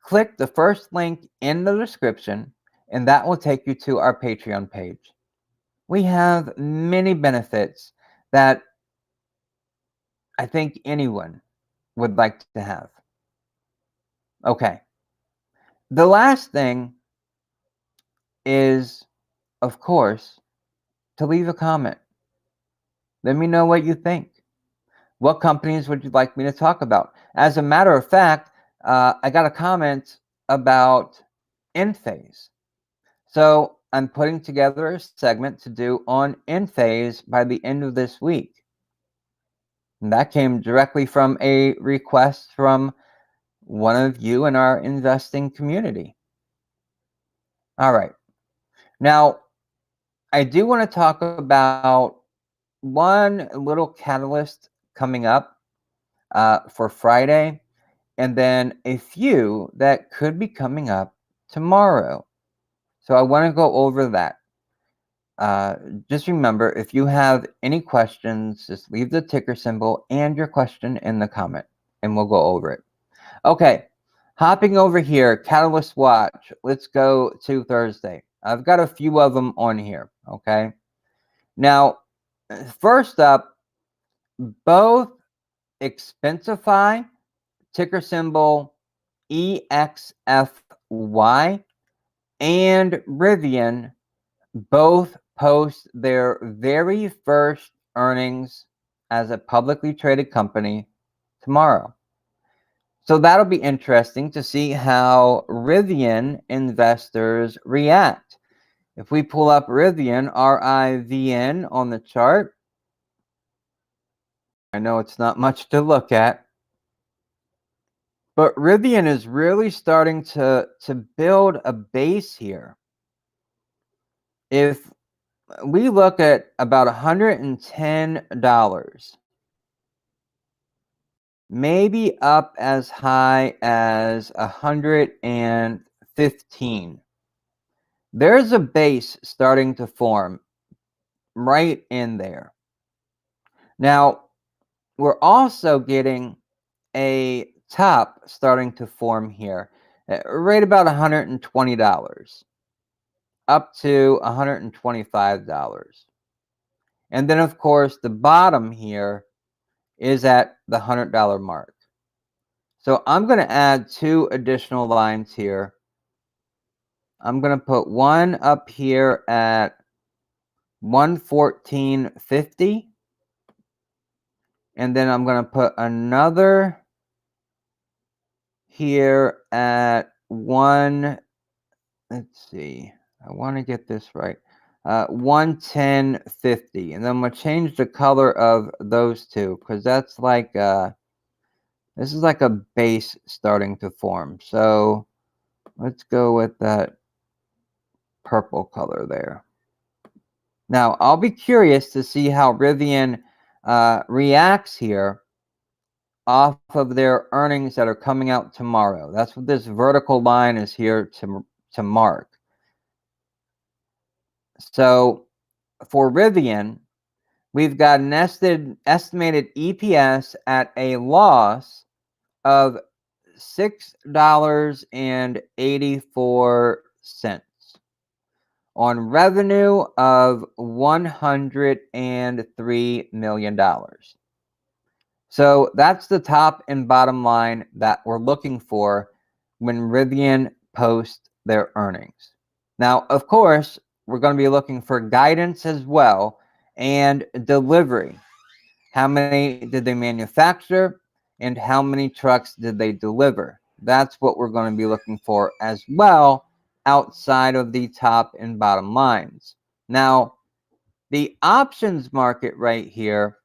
[SPEAKER 1] click the first link in the description, and that will take you to our Patreon page. We have many benefits that I think anyone would like to have. Okay. The last thing is, of course, to leave a comment. Let me know what you think. What companies would you like me to talk about? As a matter of fact, I got a comment about Enphase. So I'm putting together a segment to do on Enphase by the end of this week. And that came directly from a request from one of you in our investing community. All right. Now, I do want to talk about one little catalyst coming up for Friday, and then a few that could be coming up tomorrow. So I want to go over that. Just remember, if you have any questions, just leave the ticker symbol and your question in the comment, and we'll go over it. Okay, hopping over here, Catalyst Watch. Let's go to Thursday. I've got a few of them on here, okay? Now, first up, both Expensify, ticker symbol EXFY, and Rivian both post their very first earnings as a publicly traded company tomorrow. So that'll be interesting to see how Rivian investors react. If we pull up Rivian, RIVN, on the chart, I know it's not much to look at, but Rivian is really starting to build a base here. If we look at about $110, maybe up as high as 115. There's a base starting to form right in there. Now, we're also getting a top starting to form here, right about $120, up to $125. And then, of course, the bottom here is at the $100 mark. So I'm going to add 2 additional lines here. I'm going to put one up here at 114.50. And then I'm going to put another here at let's see, I want to get this right, 110.50. And then I'm going to change the color of those two, because that's like, this is like a base starting to form. So let's go with that purple color there. Now, I'll be curious to see how Rivian reacts here off of their earnings that are coming out tomorrow. That's what this vertical line is here to mark. So for Rivian, we've got an estimated EPS at a loss of $6.84 on revenue of $103 million. So that's the top and bottom line that we're looking for when Rivian posts their earnings. Now, of course, we're going to be looking for guidance as well and delivery. How many did they manufacture and how many trucks did they deliver? That's what we're going to be looking for as well, outside of the top and bottom lines. Now, the options market right here,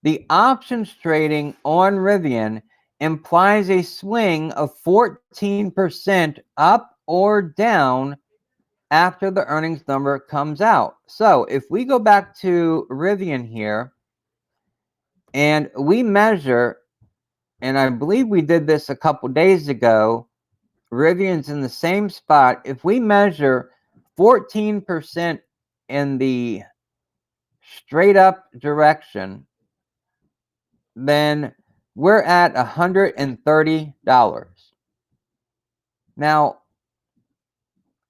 [SPEAKER 1] the options trading on Rivian implies a swing of 14% up or down after the earnings number comes out. So if we go back to Rivian here and we measure, and I believe we did this a couple days ago, Rivian's in the same spot. If we measure 14% in the straight up direction, then we're at $130. Now,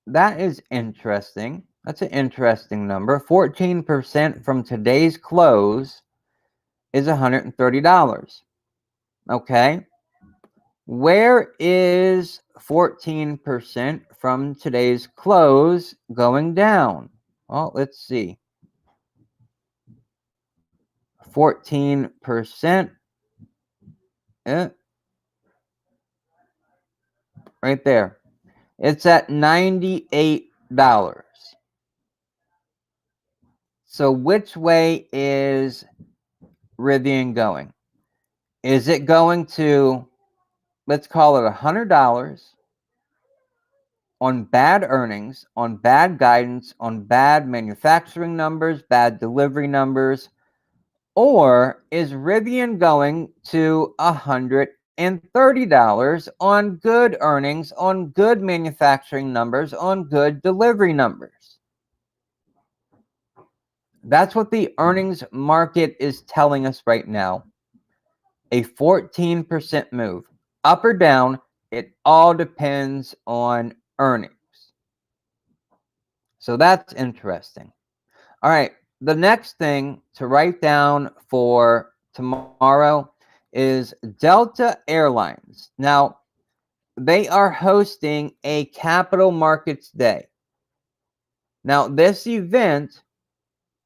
[SPEAKER 1] that is interesting. That's an interesting number. 14% from today's close is $130. Okay. Where is 14% from today's close going down? Well, let's see. 14%. Right there. It's at $98. So which way is Rivian going? Is it going to, let's call it $100 on bad earnings, on bad guidance, on bad manufacturing numbers, bad delivery numbers? Or is Rivian going to $130 on good earnings, on good manufacturing numbers, on good delivery numbers? That's what the earnings market is telling us right now. A 14% move, up or down, it all depends on earnings. So that's interesting. All right, the next thing to write down for tomorrow is Delta Airlines. Now, they are hosting a Capital Markets Day. Now, this event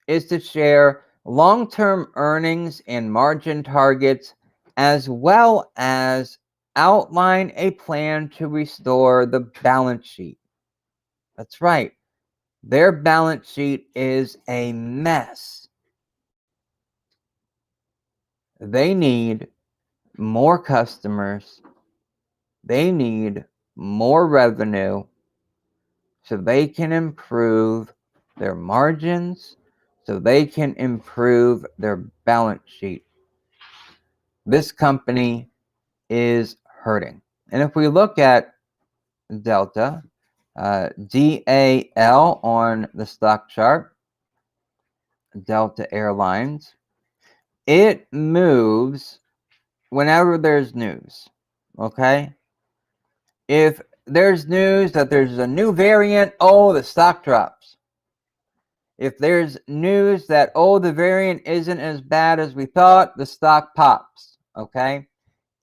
[SPEAKER 1] is to share long-term earnings and margin targets, as well as outline a plan to restore the balance sheet. That's right. Their balance sheet is a mess. They need more customers. They need more revenue so they can improve their margins so they can improve their balance sheet. This company is hurting. And if we look at Delta, DAL on the stock chart, Delta Airlines, it moves whenever there's news, okay? If there's news that there's a new variant, oh, the stock drops. If there's news that, oh, the variant isn't as bad as we thought, the stock pops, okay?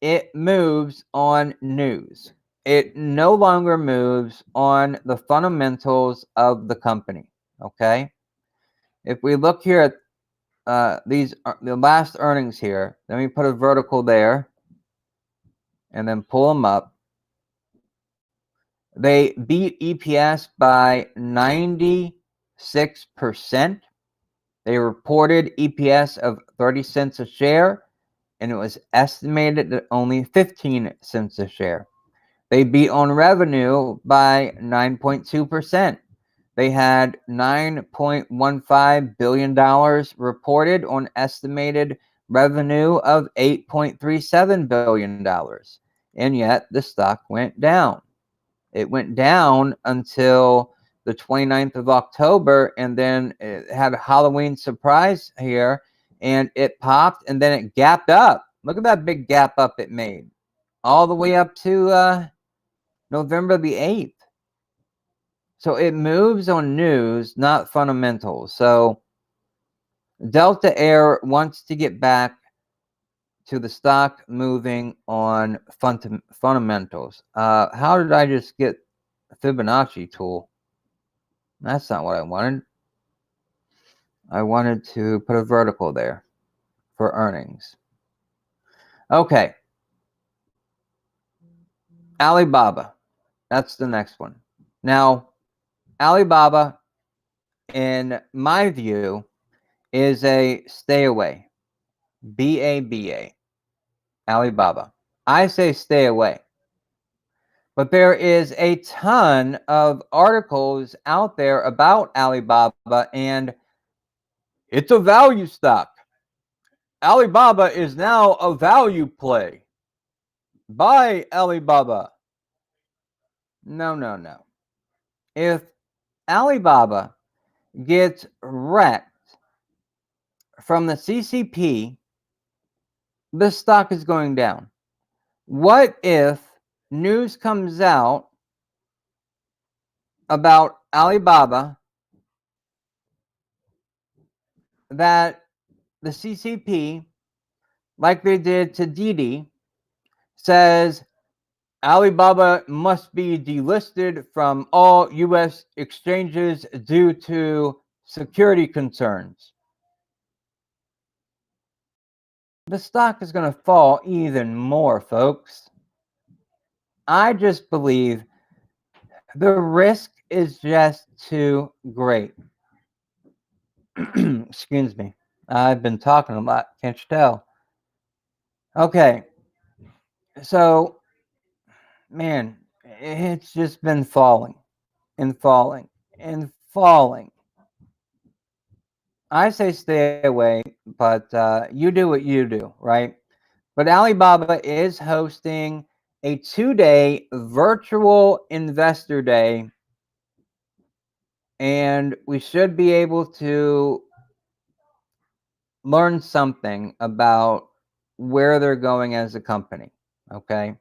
[SPEAKER 1] It moves on news. It no longer moves on the fundamentals of the company, okay? If we look here at the last earnings here, let me put a vertical there and then pull them up. They beat EPS by 96%. They reported EPS of 30 cents a share, and it was estimated at only 15 cents a share. They beat on revenue by 9.2%. They had $9.15 billion reported on estimated revenue of $8.37 billion. And yet the stock went down. It went down until the 29th of October, and then it had a Halloween surprise here, and it popped, and then it gapped up. Look at that big gap up it made, all the way up to November the 8th. So it moves on news, not fundamentals. So Delta Air wants to get back to the stock moving on fundamentals. How did I just get a Fibonacci tool? That's not what I wanted. I wanted to put a vertical there for earnings. Okay. Alibaba. That's the next one. Now, Alibaba, in my view, is a stay away. BABA. Alibaba. I say stay away. But there is a ton of articles out there about Alibaba, and it's a value stock. Alibaba is now a value play. Buy Alibaba. No, no, no. If Alibaba gets wrecked from the CCP, the stock is going down. What if news comes out about Alibaba that the CCP, like they did to Didi, says Alibaba must be delisted from all U.S. exchanges due to security concerns? The stock is going to fall even more, folks. I just believe the risk is just too great. Excuse me. I've been talking a lot. Can't you tell? Okay. So, man, it's just been falling and falling and falling. I say stay away, but you do what you do, right? But Alibaba is hosting a 2-day virtual investor day, and we should be able to learn something about where they're going as a company, okay?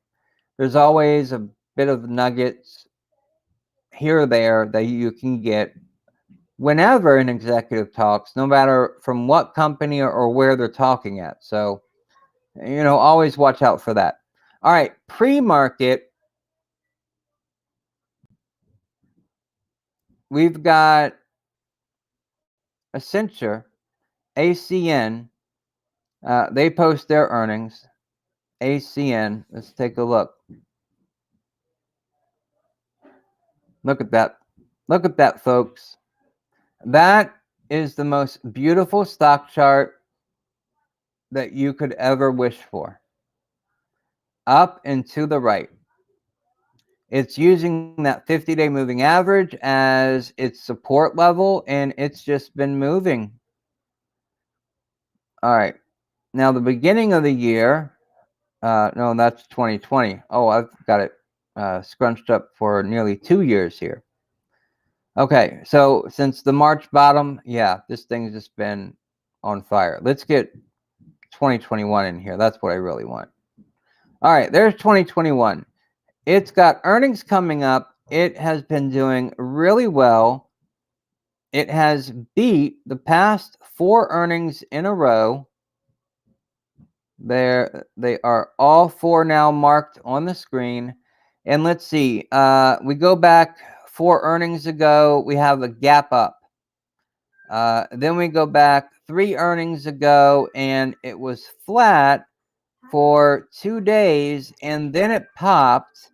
[SPEAKER 1] There's always a bit of nuggets here or there that you can get whenever an executive talks, no matter from what company or where they're talking at. So, you know, always watch out for that. All right, pre-market, we've got Accenture, ACN. They post their earnings. ACN, let's take a look. Look at that. Look at that, folks. That is the most beautiful stock chart that you could ever wish for. Up and to the right. It's using that 50-day moving average as its support level, and it's just been moving. All right. Now, the beginning of the year, no, that's 2020. Oh, I've got it scrunched up for nearly 2 years here. Okay, so since the March bottom, yeah, this thing's just been on fire. Let's get 2021 in here. That's what I really want. All right, there's 2021. It's got earnings coming up. It has been doing really well. It has beat the past 4 earnings in a row. They are all 4 now marked on the screen. And let's see, we go back 4 earnings ago, we have a gap up. Then we go back 3 earnings ago, and it was flat for 2 days, and then it popped.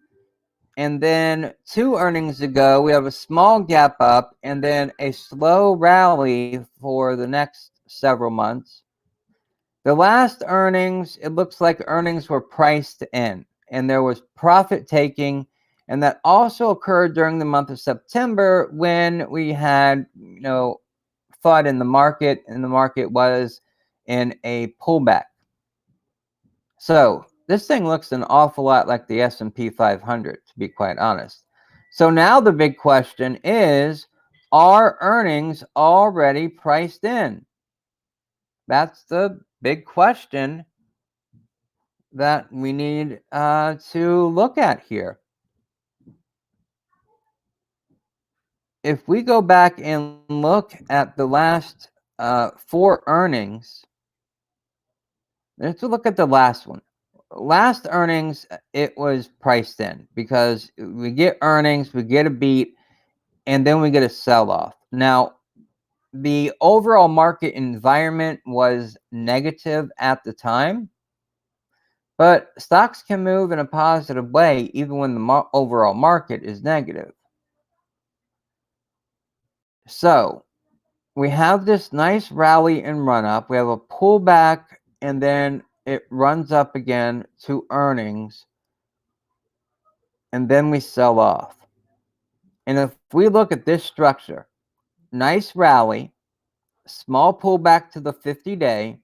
[SPEAKER 1] And then 2 earnings ago, we have a small gap up, and then a slow rally for the next several months. The last earnings, it looks like earnings were priced in, and there was profit taking, and that also occurred during the month of September when we had, FUD in the market, and the market was in a pullback. So this thing looks an awful lot like the S&P 500, to be quite honest. So now the big question is, are earnings already priced in? That's the big question that we need to look at here. If we go back and look at the last 4 earnings, let's look at the last one. Last earnings, it was priced in because we get earnings, we get a beat, and then we get a sell-off. Now, the overall market environment was negative at the time, but stocks can move in a positive way even when the overall market is negative. So we have this nice rally and run up. We have a pullback, and then it runs up again to earnings, and then we sell off. And if we look at this structure, nice rally, small pullback to the 50-day,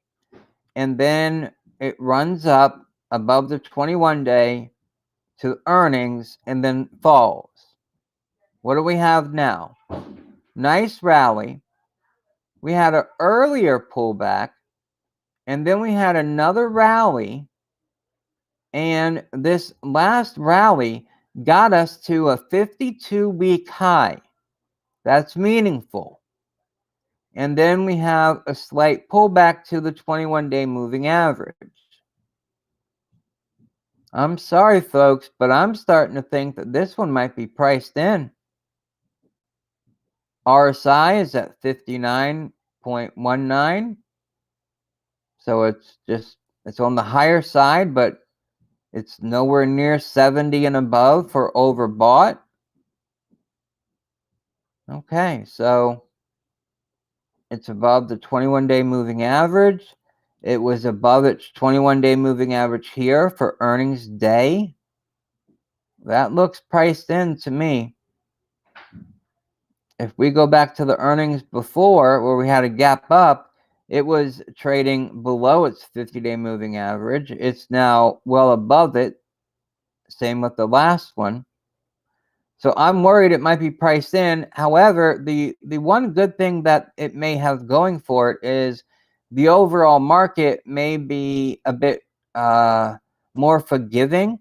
[SPEAKER 1] and then it runs up above the 21-day to earnings and then falls. What do we have now? Nice rally. We had an earlier pullback, and then we had another rally, and this last rally got us to a 52-week high. That's meaningful. And then we have a slight pullback to the 21-day moving average. I'm sorry, folks, but I'm starting to think that this one might be priced in. RSI is at 59.19. So it's on the higher side, but it's nowhere near 70 and above for overbought. Okay, so it's above the 21-day moving average. It was above its 21-day moving average here for earnings day. That looks priced in to me. If we go back to the earnings before, where we had a gap up, it was trading below its 50-day moving average. It's now well above it. Same with the last one. So I'm worried it might be priced in. However, the one good thing that it may have going for it is the overall market may be a bit more forgiving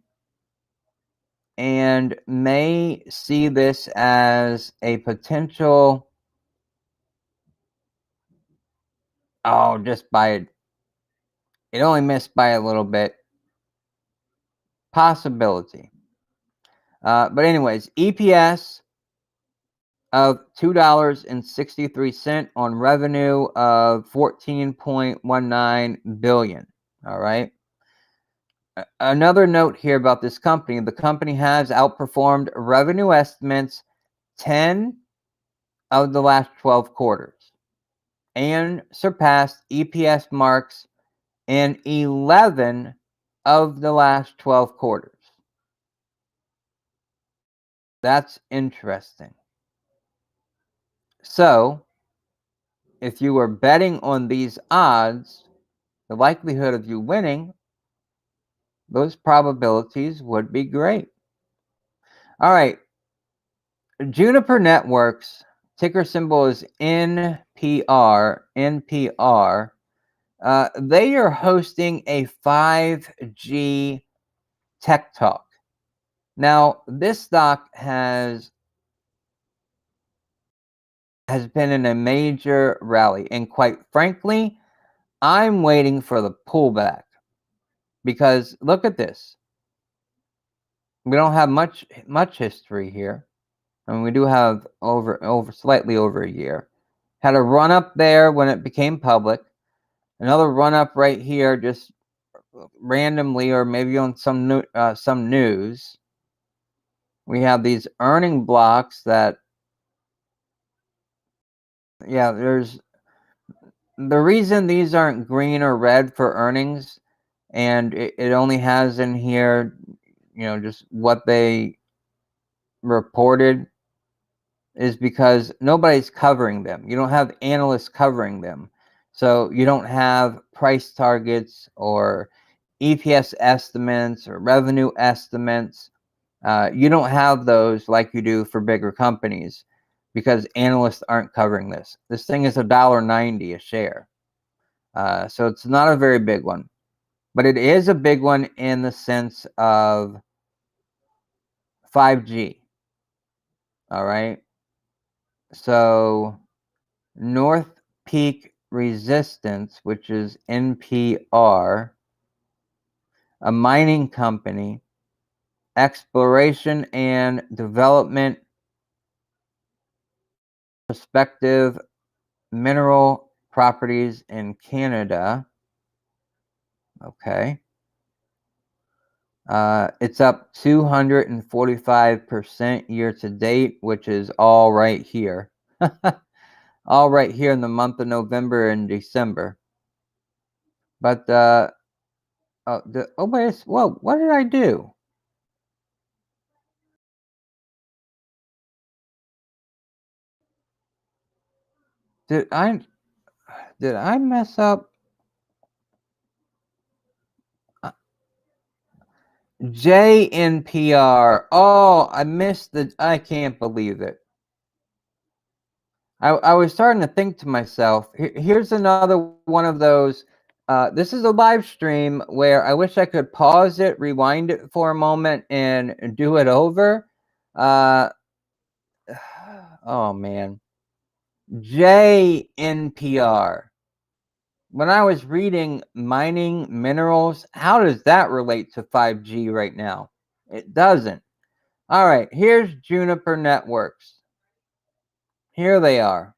[SPEAKER 1] and may see this as a potential, just by it only missed by a little bit, possibility. But anyways, EPS of $2.63 on revenue of $14.19 billion. All right. Another note here about this company: the company has outperformed revenue estimates 10 of the last 12 quarters and surpassed EPS marks in 11 of the last 12 quarters. That's interesting. So, if you were betting on these odds, the likelihood of you winning, those probabilities would be great. All right. Juniper Networks, ticker symbol is NPR. NPR. They are hosting a 5G tech talk. Now, this stock has been in a major rally, and quite frankly, I'm waiting for the pullback because look at this. We don't have much history here. I mean, we do have slightly over a year. Had a run up there when it became public. Another run up right here, just randomly, or maybe on some news. We have these earning blocks that, yeah, there's the reason these aren't green or red for earnings, and it only has in here, just what they reported, is because nobody's covering them. You don't have analysts covering them. So you don't have price targets or EPS estimates or revenue estimates. You don't have those like you do for bigger companies because analysts aren't covering this. This thing is $1.90 a share. So it's not a very big one. But it is a big one in the sense of 5G. All right. So North Peak Resistance, which is NPR, a mining company, exploration and development, prospective mineral properties in Canada. Okay. It's up 245% year to date, which is all right here. All right here in the month of November and December. But wait, whoa, what did I do? Did I mess up? JNPR. Oh, I missed I can't believe it. I was starting to think to myself, here's another one of those. This is a live stream where I wish I could pause it, rewind it for a moment, and do it over. Oh, man. JNPR. When I was reading mining minerals, how does that relate to 5G right now? It doesn't. All right, here's Juniper Networks. Here they are.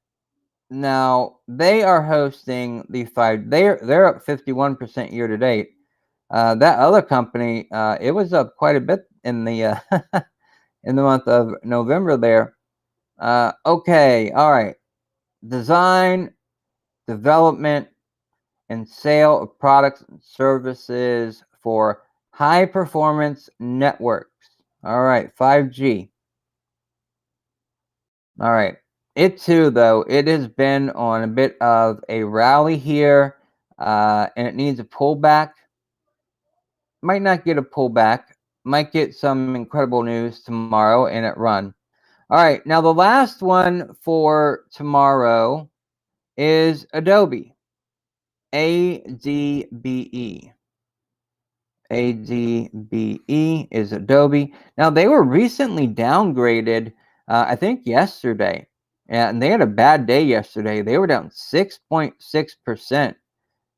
[SPEAKER 1] Now they are hosting the they're up 51% year to date. That other company, it was up quite a bit in the in the month of November there. Okay, all right. Design, development, and sale of products and services for high performance networks. All right, 5G. All right. It too, though, it has been on a bit of a rally here, and it needs a pullback. Might not get a pullback. Might get some incredible news tomorrow and it run. All right. Now, the last one for tomorrow is Adobe. ADBE. ADBE is Adobe. Now, they were recently downgraded, I think yesterday. And they had a bad day yesterday. They were down 6.6%.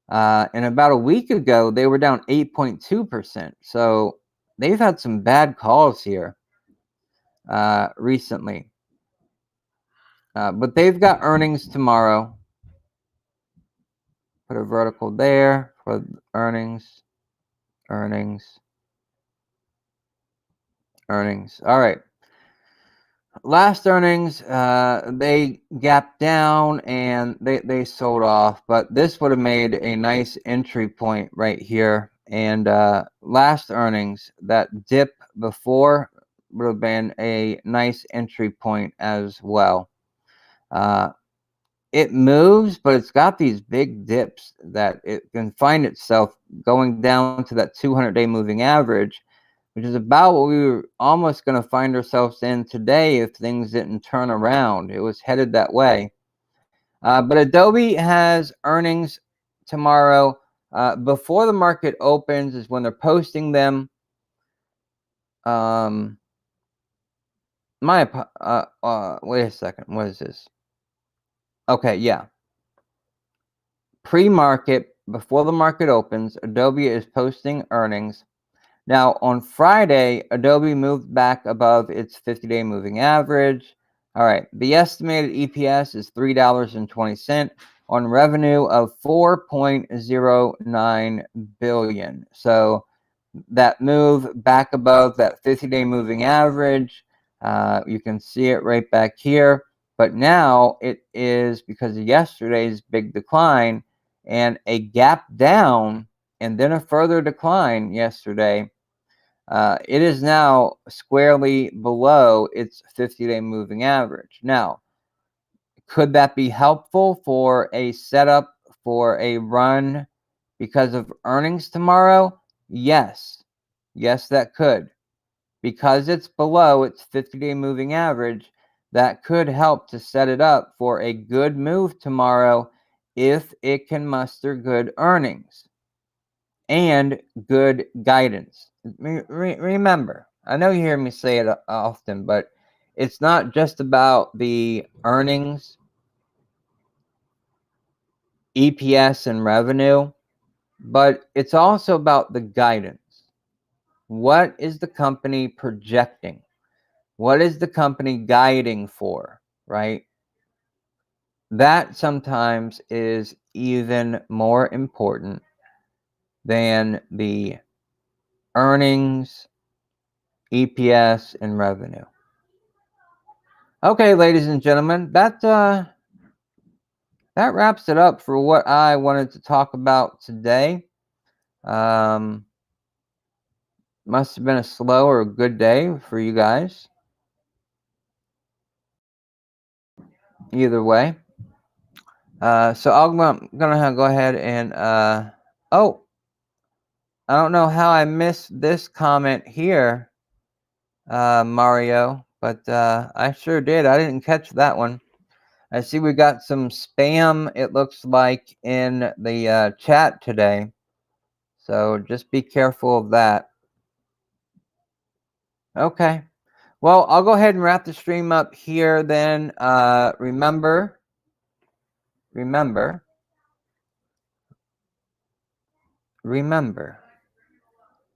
[SPEAKER 1] And about a week ago, they were down 8.2%. So they've had some bad calls here recently. But they've got earnings tomorrow. Put a vertical there for earnings. Earnings. All right. Last earnings, they gapped down and they sold off, but this would have made a nice entry point right here. And last earnings, that dip before would have been a nice entry point as well. It moves, but it's got these big dips that it can find itself going down to that 200-day moving average, which is about what we were almost going to find ourselves in today if things didn't turn around. It was headed that way. But Adobe has earnings tomorrow. Before the market opens is when they're posting them. Wait a second. What is this? Okay, yeah. Pre-market, before the market opens, Adobe is posting earnings. Now, on Friday, Adobe moved back above its 50-day moving average. All right, the estimated EPS is $3.20 on revenue of $4.09 billion. So that move back above that 50-day moving average, you can see it right back here. But now it is, because of yesterday's big decline and a gap down and then a further decline yesterday, it is now squarely below its 50-day moving average. Now, could that be helpful for a setup for a run because of earnings tomorrow? Yes. Yes, that could. Because it's below its 50-day moving average, that could help to set it up for a good move tomorrow if it can muster good earnings and good guidance. Remember, I know you hear me say it often, but it's not just about the earnings, EPS, and revenue, but it's also about the guidance. What is the company projecting? What is the company guiding for, right? That sometimes is even more important than the earnings, EPS, and revenue. Okay, ladies and gentlemen, that wraps it up for what I wanted to talk about today. Must have been a slow or a good day for you guys. Either way. So I'm gonna go ahead and oh, I don't know how I missed this comment here, Mario, but I sure did. I didn't catch that one. I see we got some spam, it looks like, in the chat today. So just be careful of that. Okay. Well, I'll go ahead and wrap the stream up here then. Remember,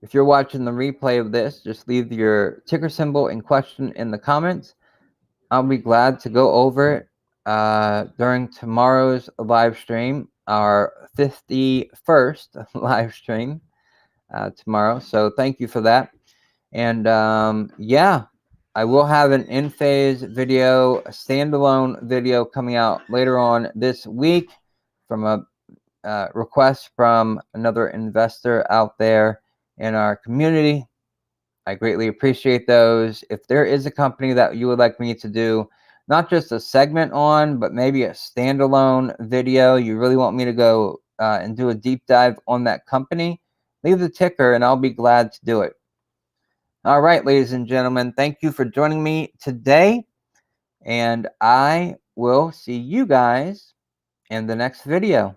[SPEAKER 1] if you're watching the replay of this, just leave your ticker symbol and question in the comments. I'll be glad to go over it during tomorrow's live stream, our 51st live stream tomorrow. So thank you for that. And yeah, I will have an in-phase video, a standalone video coming out later on this week from a request from another investor out there in our community. I greatly appreciate those. If there is a company that you would like me to do not just a segment on, but maybe a standalone video, you really want me to go and do a deep dive on that company, leave the ticker and I'll be glad to do it. All right, ladies and gentlemen, thank you for joining me today, and I will see you guys in the next video.